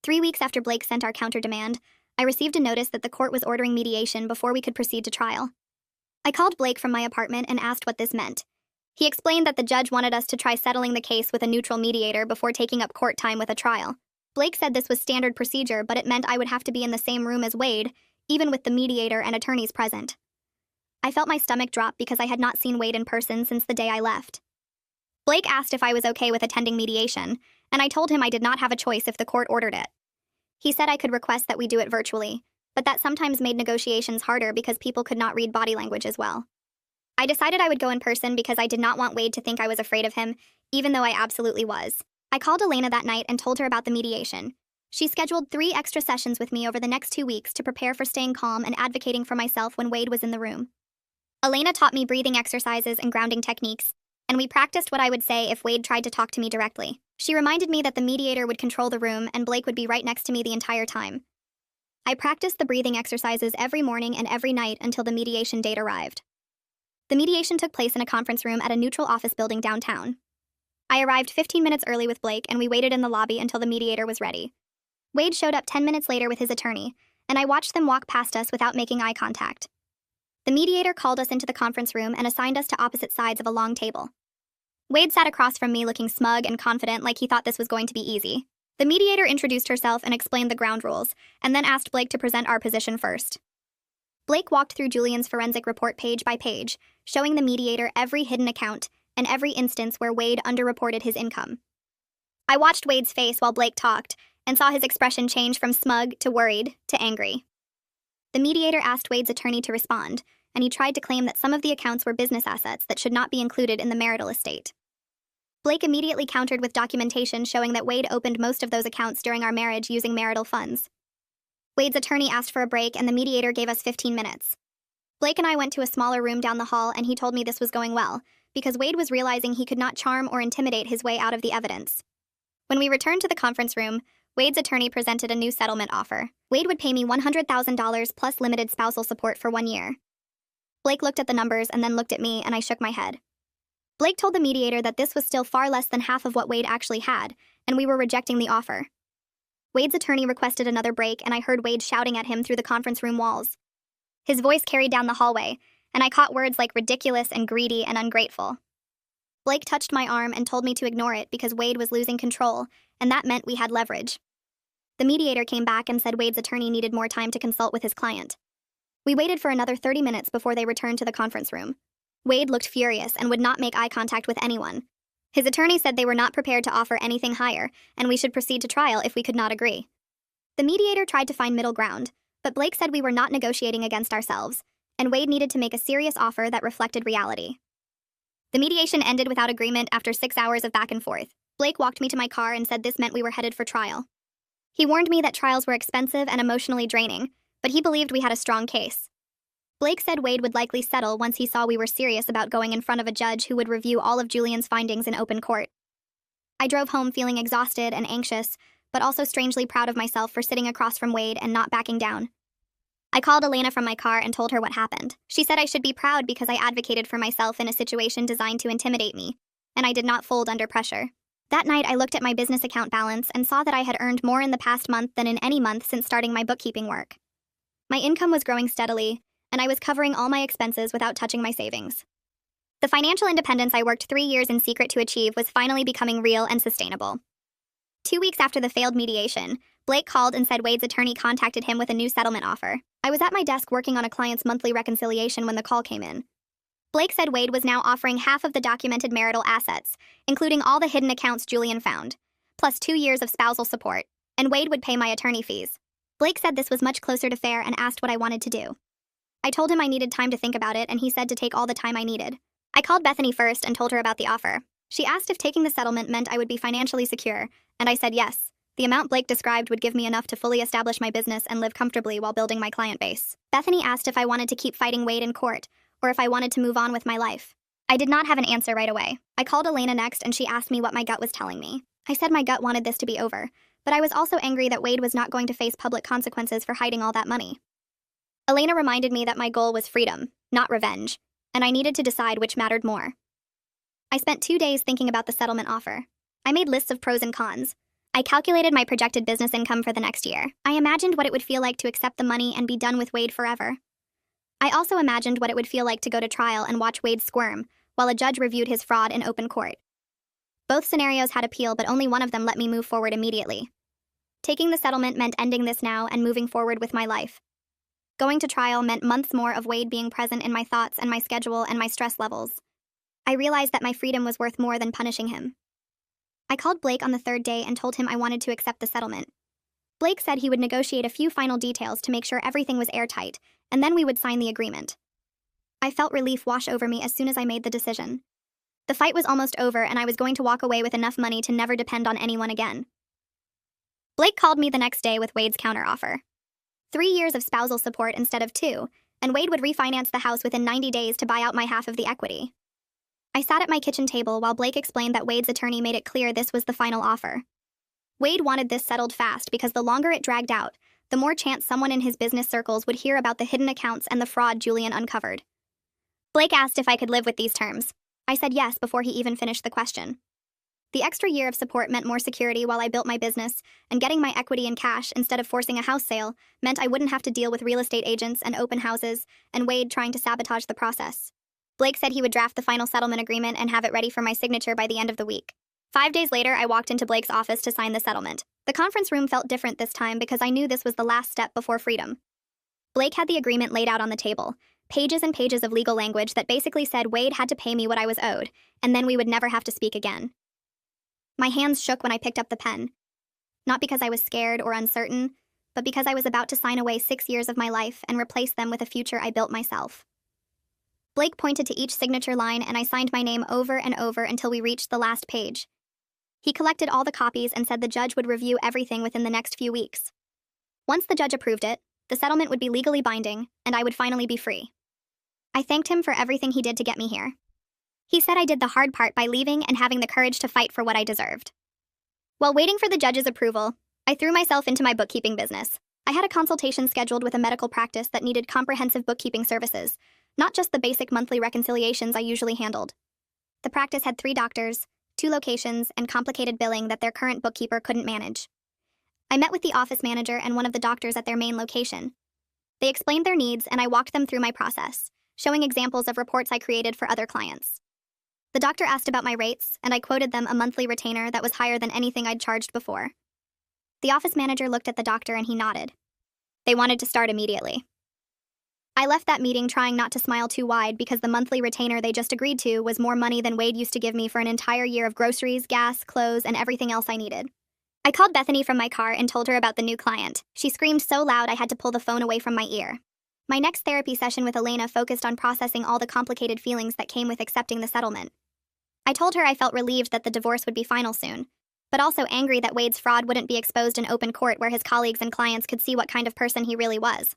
Speaker 1: 3 weeks after Blake sent our counter-demand, I received a notice that the court was ordering mediation before we could proceed to trial. I called Blake from my apartment and asked what this meant. He explained that the judge wanted us to try settling the case with a neutral mediator before taking up court time with a trial. Blake said this was standard procedure, but it meant I would have to be in the same room as Wade, even with the mediator and attorneys present. I felt my stomach drop because I had not seen Wade in person since the day I left. Blake asked if I was okay with attending mediation, and I told him I did not have a choice if the court ordered it. He said I could request that we do it virtually, but that sometimes made negotiations harder because people could not read body language as well. I decided I would go in person because I did not want Wade to think I was afraid of him, even though I absolutely was. I called Elena that night and told her about the mediation. She scheduled 3 extra sessions with me over the next 2 weeks to prepare for staying calm and advocating for myself when Wade was in the room. Elena taught me breathing exercises and grounding techniques, and we practiced what I would say if Wade tried to talk to me directly. She reminded me that the mediator would control the room and Blake would be right next to me the entire time. I practiced the breathing exercises every morning and every night until the mediation date arrived. The mediation took place in a conference room at a neutral office building downtown. I arrived 15 minutes early with Blake, and we waited in the lobby until the mediator was ready. Wade showed up 10 minutes later with his attorney, and I watched them walk past us without making eye contact. The mediator called us into the conference room and assigned us to opposite sides of a long table. Wade sat across from me looking smug and confident like he thought this was going to be easy. The mediator introduced herself and explained the ground rules, and then asked Blake to present our position first. Blake walked through Julian's forensic report page by page, showing the mediator every hidden account and every instance where Wade underreported his income. I watched Wade's face while Blake talked and saw his expression change from smug to worried to angry. The mediator asked Wade's attorney to respond, and he tried to claim that some of the accounts were business assets that should not be included in the marital estate. Blake immediately countered with documentation showing that Wade opened most of those accounts during our marriage using marital funds. Wade's attorney asked for a break, and the mediator gave us 15 minutes. Blake and I went to a smaller room down the hall, and he told me this was going well, because Wade was realizing he could not charm or intimidate his way out of the evidence. When we returned to the conference room, Wade's attorney presented a new settlement offer. Wade would pay me $100,000 plus limited spousal support for 1 year. Blake looked at the numbers and then looked at me, and I shook my head. Blake told the mediator that this was still far less than half of what Wade actually had, and we were rejecting the offer. Wade's attorney requested another break, and I heard Wade shouting at him through the conference room walls. His voice carried down the hallway, and I caught words like ridiculous and greedy and ungrateful. Blake touched my arm and told me to ignore it because Wade was losing control, and that meant we had leverage. The mediator came back and said Wade's attorney needed more time to consult with his client. We waited for another 30 minutes before they returned to the conference room. Wade looked furious and would not make eye contact with anyone. His attorney said they were not prepared to offer anything higher, and we should proceed to trial if we could not agree. The mediator tried to find middle ground, but Blake said we were not negotiating against ourselves, and Wade needed to make a serious offer that reflected reality. The mediation ended without agreement after 6 hours of back and forth. Blake walked me to my car and said this meant we were headed for trial. He warned me that trials were expensive and emotionally draining, but he believed we had a strong case. Blake said Wade would likely settle once he saw we were serious about going in front of a judge who would review all of Julian's findings in open court. I drove home feeling exhausted and anxious, but also strangely proud of myself for sitting across from Wade and not backing down. I called Elena from my car and told her what happened. She said I should be proud because I advocated for myself in a situation designed to intimidate me, and I did not fold under pressure. That night, I looked at my business account balance and saw that I had earned more in the past month than in any month since starting my bookkeeping work. My income was growing steadily, and I was covering all my expenses without touching my savings. The financial independence I worked 3 years in secret to achieve was finally becoming real and sustainable. 2 weeks after the failed mediation, Blake called and said Wade's attorney contacted him with a new settlement offer. I was at my desk working on a client's monthly reconciliation when the call came in. Blake said Wade was now offering half of the documented marital assets, including all the hidden accounts Julian found, plus 2 years of spousal support, and Wade would pay my attorney fees. Blake said this was much closer to fair and asked what I wanted to do. I told him I needed time to think about it, and he said to take all the time I needed. I called Bethany first and told her about the offer. She asked if taking the settlement meant I would be financially secure, and I said yes. The amount Blake described would give me enough to fully establish my business and live comfortably while building my client base. Bethany asked if I wanted to keep fighting Wade in court, or if I wanted to move on with my life. I did not have an answer right away. I called Elena next and she asked me what my gut was telling me. I said my gut wanted this to be over, but I was also angry that Wade was not going to face public consequences for hiding all that money. Elena reminded me that my goal was freedom, not revenge, and I needed to decide which mattered more. I spent 2 days thinking about the settlement offer. I made lists of pros and cons. I calculated my projected business income for the next year. I imagined what it would feel like to accept the money and be done with Wade forever. I also imagined what it would feel like to go to trial and watch Wade squirm while a judge reviewed his fraud in open court. Both scenarios had appeal, but only one of them let me move forward immediately. Taking the settlement meant ending this now and moving forward with my life. Going to trial meant months more of Wade being present in my thoughts and my schedule and my stress levels. I realized that my freedom was worth more than punishing him. I called Blake on the 3rd day and told him I wanted to accept the settlement. Blake said he would negotiate a few final details to make sure everything was airtight, and then we would sign the agreement. I felt relief wash over me as soon as I made the decision. The fight was almost over, and I was going to walk away with enough money to never depend on anyone again. Blake called me the next day with Wade's counteroffer. 3 years of spousal support instead of 2, and Wade would refinance the house within 90 days to buy out my half of the equity. I sat at my kitchen table while Blake explained that Wade's attorney made it clear this was the final offer. Wade wanted this settled fast because the longer it dragged out, the more chance someone in his business circles would hear about the hidden accounts and the fraud Julian uncovered. Blake asked if I could live with these terms. I said yes before he even finished the question. The extra year of support meant more security while I built my business, and getting my equity in cash instead of forcing a house sale meant I wouldn't have to deal with real estate agents and open houses and Wade trying to sabotage the process. Blake said he would draft the final settlement agreement and have it ready for my signature by the end of the week. 5 days later, I walked into Blake's office to sign the settlement. The conference room felt different this time because I knew this was the last step before freedom. Blake had the agreement laid out on the table, pages and pages of legal language that basically said Wade had to pay me what I was owed, and then we would never have to speak again. My hands shook when I picked up the pen. Not because I was scared or uncertain, but because I was about to sign away 6 years of my life and replace them with a future I built myself. Blake pointed to each signature line, and I signed my name over and over until we reached the last page. He collected all the copies and said the judge would review everything within the next few weeks. Once the judge approved it, the settlement would be legally binding, and I would finally be free. I thanked him for everything he did to get me here. He said I did the hard part by leaving and having the courage to fight for what I deserved. While waiting for the judge's approval, I threw myself into my bookkeeping business. I had a consultation scheduled with a medical practice that needed comprehensive bookkeeping services, not just the basic monthly reconciliations I usually handled. The practice had 3 doctors, 2 locations, and complicated billing that their current bookkeeper couldn't manage. I met with the office manager and one of the doctors at their main location. They explained their needs, and I walked them through my process, showing examples of reports I created for other clients. The doctor asked about my rates, and I quoted them a monthly retainer that was higher than anything I'd charged before. The office manager looked at the doctor and he nodded. They wanted to start immediately. I left that meeting trying not to smile too wide because the monthly retainer they just agreed to was more money than Wade used to give me for an entire year of groceries, gas, clothes, and everything else I needed. I called Bethany from my car and told her about the new client. She screamed so loud I had to pull the phone away from my ear. My next therapy session with Elena focused on processing all the complicated feelings that came with accepting the settlement. I told her I felt relieved that the divorce would be final soon, but also angry that Wade's fraud wouldn't be exposed in open court where his colleagues and clients could see what kind of person he really was.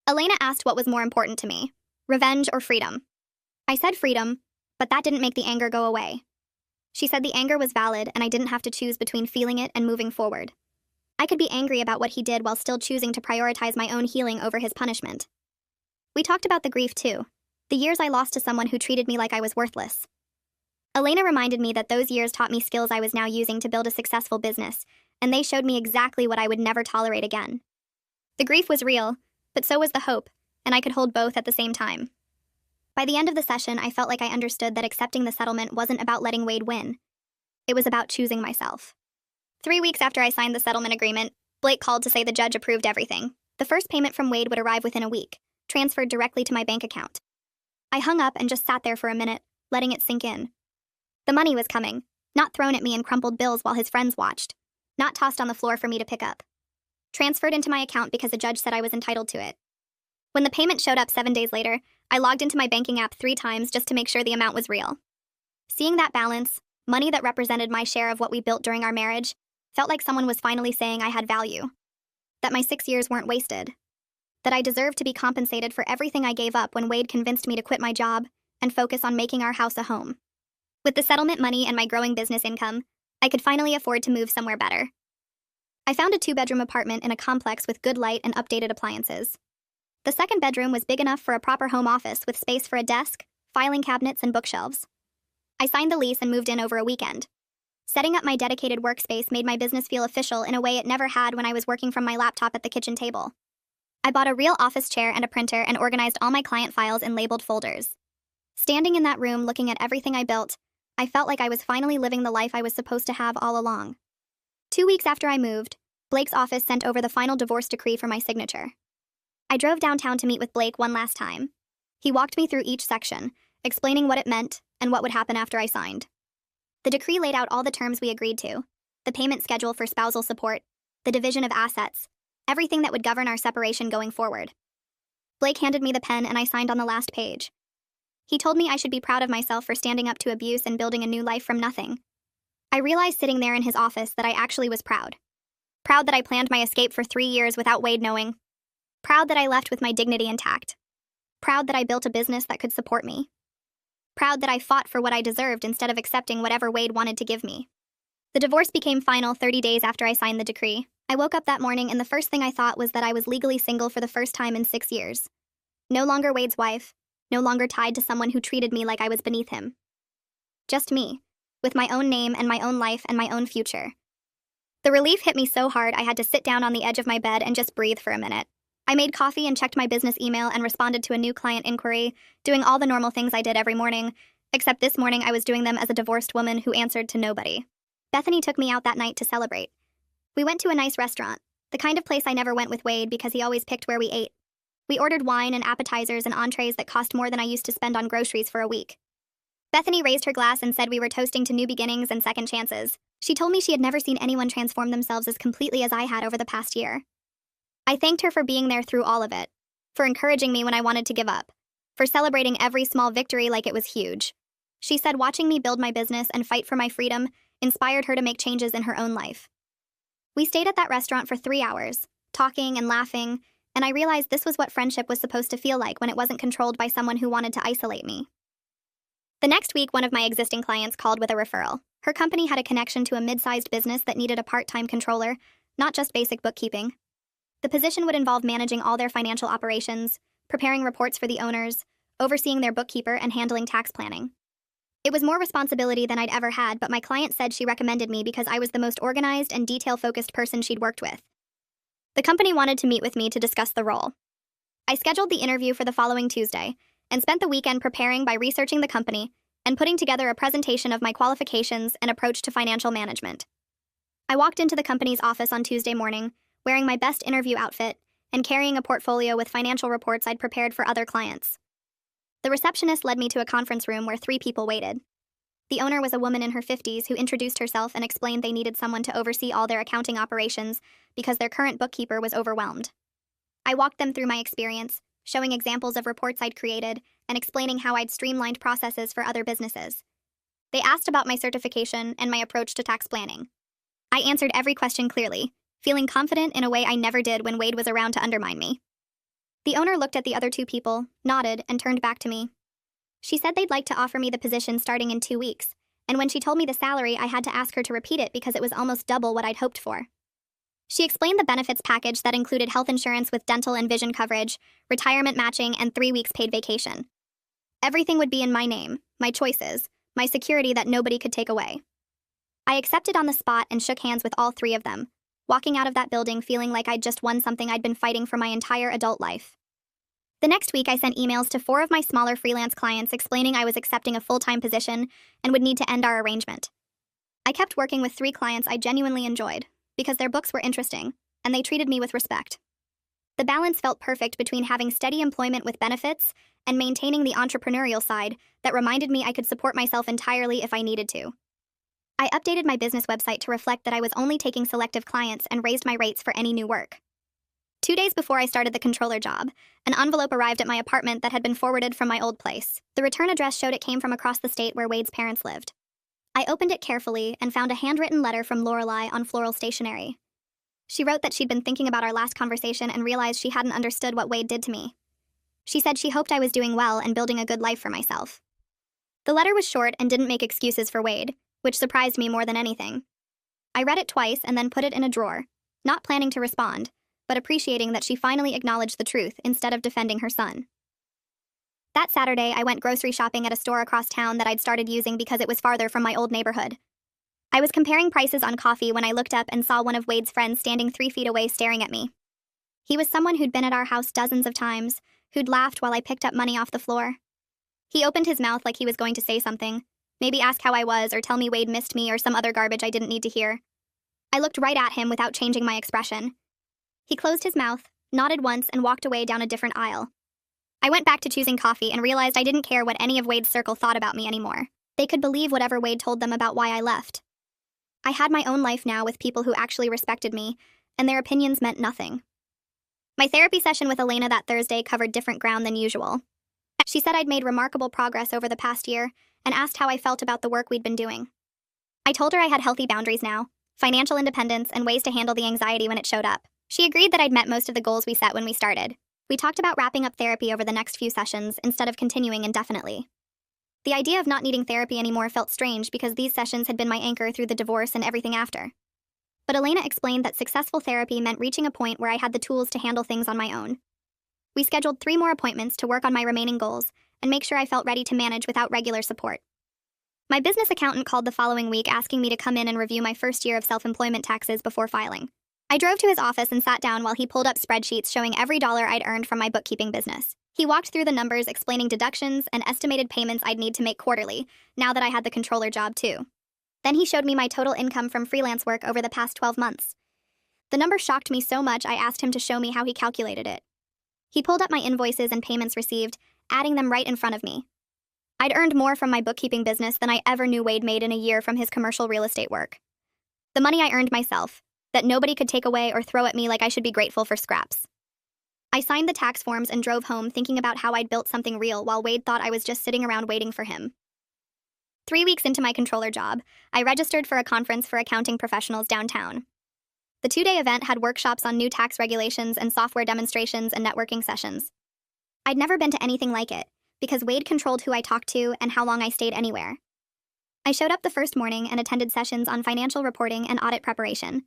Speaker 1: Elena asked what was more important to me, revenge or freedom. I said freedom, but that didn't make the anger go away. She said the anger was valid and I didn't have to choose between feeling it and moving forward. I could be angry about what he did while still choosing to prioritize my own healing over his punishment. We talked about the grief too, the years I lost to someone who treated me like I was worthless. Elena reminded me that those years taught me skills I was now using to build a successful business, and they showed me exactly what I would never tolerate again. The grief was real, but so was the hope, and I could hold both at the same time. By the end of the session, I felt like I understood that accepting the settlement wasn't about letting Wade win. It was about choosing myself. 3 weeks after I signed the settlement agreement, Blake called to say the judge approved everything. The first payment from Wade would arrive within a week, transferred directly to my bank account. I hung up and just sat there for a minute, letting it sink in. The money was coming, not thrown at me in crumpled bills while his friends watched, not tossed on the floor for me to pick up. Transferred into my account because the judge said I was entitled to it. When the payment showed up 7 days later, I logged into my banking app 3 times just to make sure the amount was real. Seeing that balance, money that represented my share of what we built during our marriage, felt like someone was finally saying I had value. That my 6 years weren't wasted. That I deserved to be compensated for everything I gave up when Wade convinced me to quit my job and focus on making our house a home. With the settlement money and my growing business income, I could finally afford to move somewhere better. I found a 2-bedroom apartment in a complex with good light and updated appliances. The second bedroom was big enough for a proper home office with space for a desk, filing cabinets, and bookshelves. I signed the lease and moved in over a weekend. Setting up my dedicated workspace made my business feel official in a way it never had when I was working from my laptop at the kitchen table. I bought a real office chair and a printer and organized all my client files in labeled folders. Standing in that room looking at everything I built, I felt like I was finally living the life I was supposed to have all along. 2 weeks after I moved, Blake's office sent over the final divorce decree for my signature. I drove downtown to meet with Blake one last time. He walked me through each section, explaining what it meant and what would happen after I signed. The decree laid out all the terms we agreed to, the payment schedule for spousal support, the division of assets, everything that would govern our separation going forward. Blake handed me the pen and I signed on the last page. He told me I should be proud of myself for standing up to abuse and building a new life from nothing. I realized sitting there in his office that I actually was proud. Proud that I planned my escape for 3 years without Wade knowing. Proud that I left with my dignity intact. Proud that I built a business that could support me. Proud that I fought for what I deserved instead of accepting whatever Wade wanted to give me. The divorce became final 30 days after I signed the decree. I woke up that morning and the first thing I thought was that I was legally single for the first time in 6 years. No longer Wade's wife. No longer tied to someone who treated me like I was beneath him. Just me, with my own name and my own life and my own future. The relief hit me so hard I had to sit down on the edge of my bed and just breathe for a minute. I made coffee and checked my business email and responded to a new client inquiry, doing all the normal things I did every morning, except this morning I was doing them as a divorced woman who answered to nobody. Bethany took me out that night to celebrate. We went to a nice restaurant, the kind of place I never went with Wade because he always picked where we ate. We ordered wine and appetizers and entrees that cost more than I used to spend on groceries for a week. Bethany raised her glass and said we were toasting to new beginnings and second chances. She told me she had never seen anyone transform themselves as completely as I had over the past year. I thanked her for being there through all of it, for encouraging me when I wanted to give up, for celebrating every small victory like it was huge. She said watching me build my business and fight for my freedom inspired her to make changes in her own life. We stayed at that restaurant for 3 hours, talking and laughing, and I realized this was what friendship was supposed to feel like when it wasn't controlled by someone who wanted to isolate me. The next week, one of my existing clients called with a referral. Her company had a connection to a mid-sized business that needed a part-time controller, not just basic bookkeeping. The position would involve managing all their financial operations, preparing reports for the owners, overseeing their bookkeeper, and handling tax planning. It was more responsibility than I'd ever had, but my client said she recommended me because I was the most organized and detail-focused person she'd worked with. The company wanted to meet with me to discuss the role. I scheduled the interview for the following Tuesday and spent the weekend preparing by researching the company and putting together a presentation of my qualifications and approach to financial management. I walked into the company's office on Tuesday morning, wearing my best interview outfit and carrying a portfolio with financial reports I'd prepared for other clients. The receptionist led me to a conference room where 3 people waited. The owner was a woman in her 50s who introduced herself and explained they needed someone to oversee all their accounting operations because their current bookkeeper was overwhelmed. I walked them through my experience, showing examples of reports I'd created and explaining how I'd streamlined processes for other businesses. They asked about my certification and my approach to tax planning. I answered every question clearly, feeling confident in a way I never did when Wade was around to undermine me. The owner looked at the other 2 people, nodded, and turned back to me. She said they'd like to offer me the position starting in 2 weeks, and when she told me the salary, I had to ask her to repeat it because it was almost double what I'd hoped for. She explained the benefits package that included health insurance with dental and vision coverage, retirement matching, and 3 weeks paid vacation. Everything would be in my name, my choices, my security that nobody could take away. I accepted on the spot and shook hands with all 3 of them, walking out of that building feeling like I'd just won something I'd been fighting for my entire adult life. The next week, I sent emails to 4 of my smaller freelance clients explaining I was accepting a full-time position and would need to end our arrangement. I kept working with 3 clients I genuinely enjoyed, because their books were interesting, and they treated me with respect. The balance felt perfect between having steady employment with benefits and maintaining the entrepreneurial side that reminded me I could support myself entirely if I needed to. I updated my business website to reflect that I was only taking selective clients and raised my rates for any new work. 2 days before I started the controller job, an envelope arrived at my apartment that had been forwarded from my old place. The return address showed it came from across the state where Wade's parents lived. I opened it carefully and found a handwritten letter from Lorelei on floral stationery. She wrote that she'd been thinking about our last conversation and realized she hadn't understood what Wade did to me. She said she hoped I was doing well and building a good life for myself. The letter was short and didn't make excuses for Wade, which surprised me more than anything. I read it twice and then put it in a drawer, not planning to respond, but appreciating that she finally acknowledged the truth instead of defending her son. That Saturday, I went grocery shopping at a store across town that I'd started using because it was farther from my old neighborhood. I was comparing prices on coffee when I looked up and saw one of Wade's friends standing 3 feet away staring at me. He was someone who'd been at our house dozens of times, who'd laughed while I picked up money off the floor. He opened his mouth like he was going to say something, maybe ask how I was or tell me Wade missed me or some other garbage I didn't need to hear. I looked right at him without changing my expression. He closed his mouth, nodded once, and walked away down a different aisle. I went back to choosing coffee and realized I didn't care what any of Wade's circle thought about me anymore. They could believe whatever Wade told them about why I left. I had my own life now with people who actually respected me, and their opinions meant nothing. My therapy session with Elena that Thursday covered different ground than usual. She said I'd made remarkable progress over the past year and asked how I felt about the work we'd been doing. I told her I had healthy boundaries now, financial independence, and ways to handle the anxiety when it showed up. She agreed that I'd met most of the goals we set when we started. We talked about wrapping up therapy over the next few sessions instead of continuing indefinitely. The idea of not needing therapy anymore felt strange because these sessions had been my anchor through the divorce and everything after. But Elena explained that successful therapy meant reaching a point where I had the tools to handle things on my own. We scheduled 3 more appointments to work on my remaining goals and make sure I felt ready to manage without regular support. My business accountant called the following week asking me to come in and review my first year of self-employment taxes before filing. I drove to his office and sat down while he pulled up spreadsheets showing every dollar I'd earned from my bookkeeping business. He walked through the numbers explaining deductions and estimated payments I'd need to make quarterly, now that I had the controller job too. Then he showed me my total income from freelance work over the past 12 months. The number shocked me so much I asked him to show me how he calculated it. He pulled up my invoices and payments received, adding them right in front of me. I'd earned more from my bookkeeping business than I ever knew Wade made in a year from his commercial real estate work. The money I earned myself, that nobody could take away or throw at me like I should be grateful for scraps. I signed the tax forms and drove home thinking about how I'd built something real while Wade thought I was just sitting around waiting for him. 3 weeks into my controller job, I registered for a conference for accounting professionals downtown. The 2-day event had workshops on new tax regulations and software demonstrations and networking sessions. I'd never been to anything like it, because Wade controlled who I talked to and how long I stayed anywhere. I showed up the first morning and attended sessions on financial reporting and audit preparation.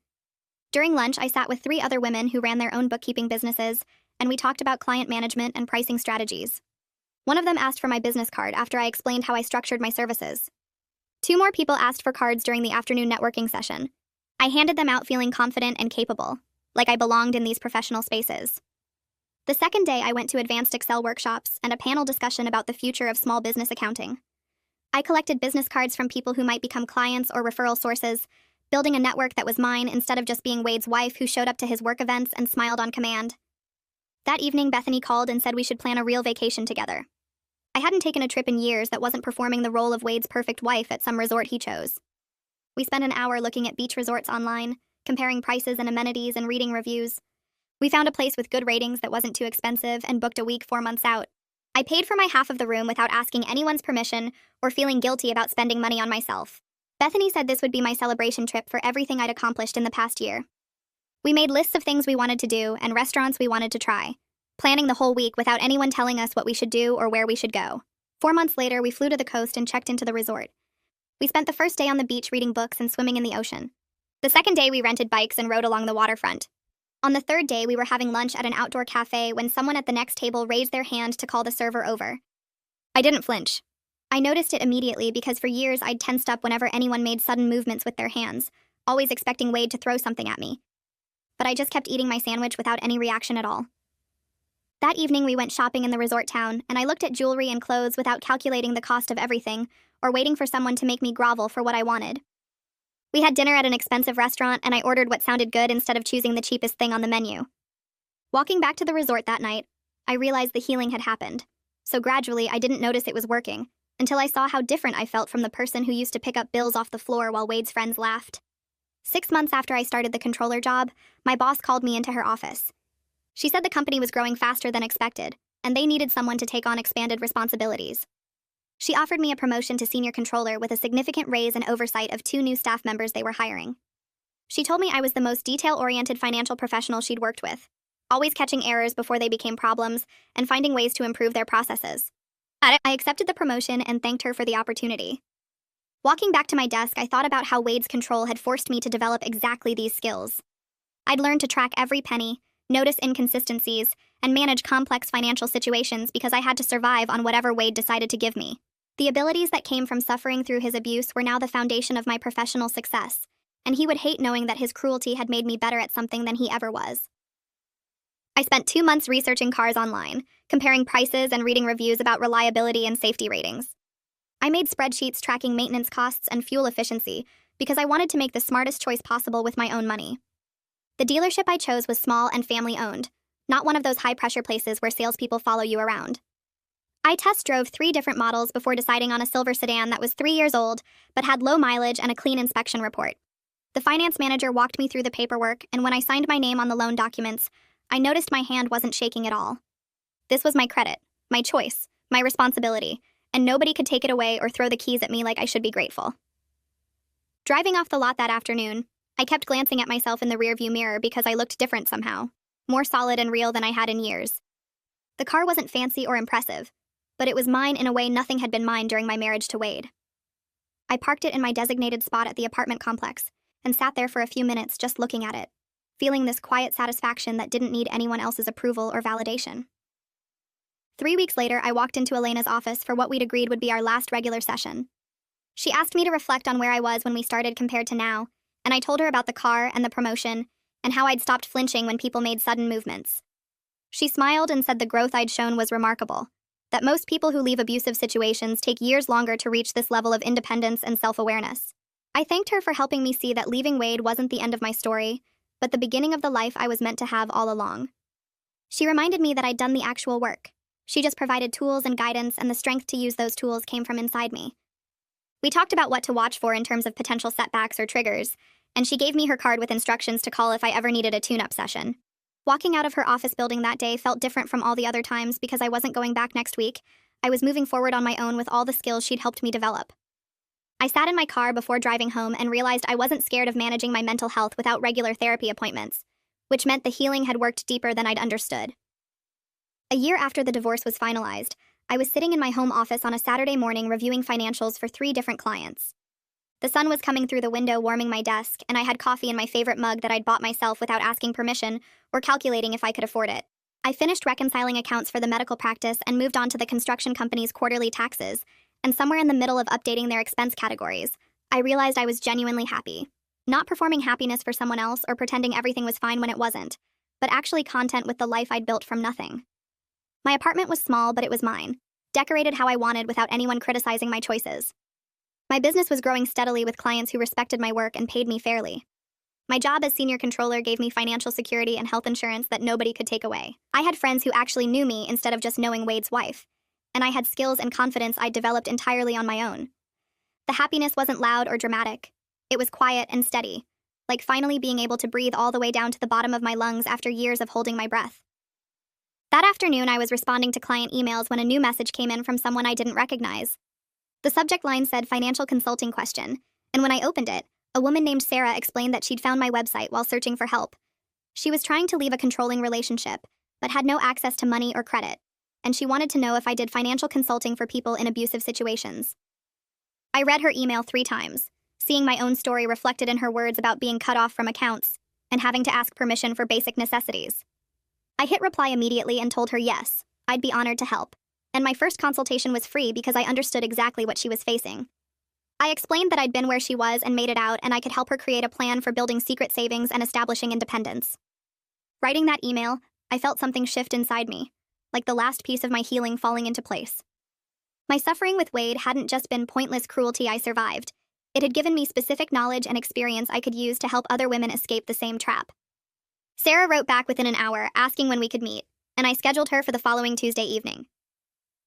Speaker 1: During lunch, I sat with 3 other women who ran their own bookkeeping businesses, and we talked about client management and pricing strategies. One of them asked for my business card after I explained how I structured my services. Two more people asked for cards during the afternoon networking session. I handed them out feeling confident and capable, like I belonged in these professional spaces. The second day, I went to advanced Excel workshops and a panel discussion about the future of small business accounting. I collected business cards from people who might become clients or referral sources, building a network that was mine instead of just being Wade's wife who showed up to his work events and smiled on command. That evening, Bethany called and said we should plan a real vacation together. I hadn't taken a trip in years that wasn't performing the role of Wade's perfect wife at some resort he chose. We spent an hour looking at beach resorts online, comparing prices and amenities and reading reviews. We found a place with good ratings that wasn't too expensive and booked a week 4 months out. I paid for my half of the room without asking anyone's permission or feeling guilty about spending money on myself. Bethany said this would be my celebration trip for everything I'd accomplished in the past year. We made lists of things we wanted to do and restaurants we wanted to try, planning the whole week without anyone telling us what we should do or where we should go. 4 months later, we flew to the coast and checked into the resort. We spent the first day on the beach reading books and swimming in the ocean. The second day, we rented bikes and rode along the waterfront. On the third day, we were having lunch at an outdoor cafe when someone at the next table raised their hand to call the server over. I didn't flinch. I noticed it immediately because for years I'd tensed up whenever anyone made sudden movements with their hands, always expecting Wade to throw something at me. But I just kept eating my sandwich without any reaction at all. That evening, we went shopping in the resort town, and I looked at jewelry and clothes without calculating the cost of everything or waiting for someone to make me grovel for what I wanted. We had dinner at an expensive restaurant, and I ordered what sounded good instead of choosing the cheapest thing on the menu. Walking back to the resort that night, I realized the healing had happened. So gradually, I didn't notice it was working, until I saw how different I felt from the person who used to pick up bills off the floor while Wade's friends laughed. 6 months after I started the controller job, my boss called me into her office. She said the company was growing faster than expected, and they needed someone to take on expanded responsibilities. She offered me a promotion to senior controller with a significant raise and oversight of 2 new staff members they were hiring. She told me I was the most detail-oriented financial professional she'd worked with, always catching errors before they became problems and finding ways to improve their processes. I accepted the promotion and thanked her for the opportunity. Walking back to my desk, I thought about how Wade's control had forced me to develop exactly these skills. I'd learned to track every penny, notice inconsistencies, and manage complex financial situations because I had to survive on whatever Wade decided to give me. The abilities that came from suffering through his abuse were now the foundation of my professional success, and he would hate knowing that his cruelty had made me better at something than he ever was. I spent 2 months researching cars online, comparing prices and reading reviews about reliability and safety ratings. I made spreadsheets tracking maintenance costs and fuel efficiency because I wanted to make the smartest choice possible with my own money. The dealership I chose was small and family-owned, not one of those high-pressure places where salespeople follow you around. I test drove 3 different models before deciding on a silver sedan that was 3 years old but had low mileage and a clean inspection report. The finance manager walked me through the paperwork, and when I signed my name on the loan documents, I noticed my hand wasn't shaking at all. This was my credit, my choice, my responsibility, and nobody could take it away or throw the keys at me like I should be grateful. Driving off the lot that afternoon, I kept glancing at myself in the rearview mirror because I looked different somehow, more solid and real than I had in years. The car wasn't fancy or impressive, but it was mine in a way nothing had been mine during my marriage to Wade. I parked it in my designated spot at the apartment complex and sat there for a few minutes just looking at it, feeling this quiet satisfaction that didn't need anyone else's approval or validation. 3 weeks later, I walked into Elena's office for what we'd agreed would be our last regular session. She asked me to reflect on where I was when we started compared to now, and I told her about the car and the promotion and how I'd stopped flinching when people made sudden movements. She smiled and said the growth I'd shown was remarkable, that most people who leave abusive situations take years longer to reach this level of independence and self-awareness. I thanked her for helping me see that leaving Wade wasn't the end of my story, but the beginning of the life I was meant to have all along. She reminded me that I'd done the actual work. She just provided tools and guidance, and the strength to use those tools came from inside me. We talked about what to watch for in terms of potential setbacks or triggers, and she gave me her card with instructions to call if I ever needed a tune-up session. Walking out of her office building that day felt different from all the other times because I wasn't going back next week. I was moving forward on my own with all the skills she'd helped me develop. I sat in my car before driving home and realized I wasn't scared of managing my mental health without regular therapy appointments, which meant the healing had worked deeper than I'd understood. A year after the divorce was finalized, I was sitting in my home office on a Saturday morning reviewing financials for 3 different clients. The sun was coming through the window warming my desk, and I had coffee in my favorite mug that I'd bought myself without asking permission or calculating if I could afford it. I finished reconciling accounts for the medical practice and moved on to the construction company's quarterly taxes, and somewhere in the middle of updating their expense categories, I realized I was genuinely happy. Not performing happiness for someone else or pretending everything was fine when it wasn't, but actually content with the life I'd built from nothing. My apartment was small, but it was mine, decorated how I wanted without anyone criticizing my choices. My business was growing steadily with clients who respected my work and paid me fairly. My job as senior controller gave me financial security and health insurance that nobody could take away. I had friends who actually knew me instead of just knowing Wade's wife, and I had skills and confidence I'd developed entirely on my own. The happiness wasn't loud or dramatic. It was quiet and steady, like finally being able to breathe all the way down to the bottom of my lungs after years of holding my breath. That afternoon, I was responding to client emails when a new message came in from someone I didn't recognize. The subject line said financial consulting question, and when I opened it, a woman named Sarah explained that she'd found my website while searching for help. She was trying to leave a controlling relationship, but had no access to money or credit, and she wanted to know if I did financial consulting for people in abusive situations. I read her email 3 times, seeing my own story reflected in her words about being cut off from accounts and having to ask permission for basic necessities. I hit reply immediately and told her yes, I'd be honored to help, and my first consultation was free because I understood exactly what she was facing. I explained that I'd been where she was and made it out, and I could help her create a plan for building secret savings and establishing independence. Writing that email, I felt something shift inside me, like the last piece of my healing falling into place. My suffering with Wade hadn't just been pointless cruelty I survived. It had given me specific knowledge and experience I could use to help other women escape the same trap. Sarah wrote back within an hour, asking when we could meet, and I scheduled her for the following Tuesday evening.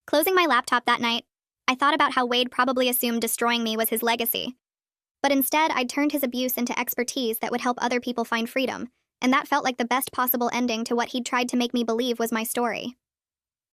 Speaker 1: Closing my laptop that night, I thought about how Wade probably assumed destroying me was his legacy. But instead, I'd turned his abuse into expertise that would help other people find freedom, and that felt like the best possible ending to what he'd tried to make me believe was my story.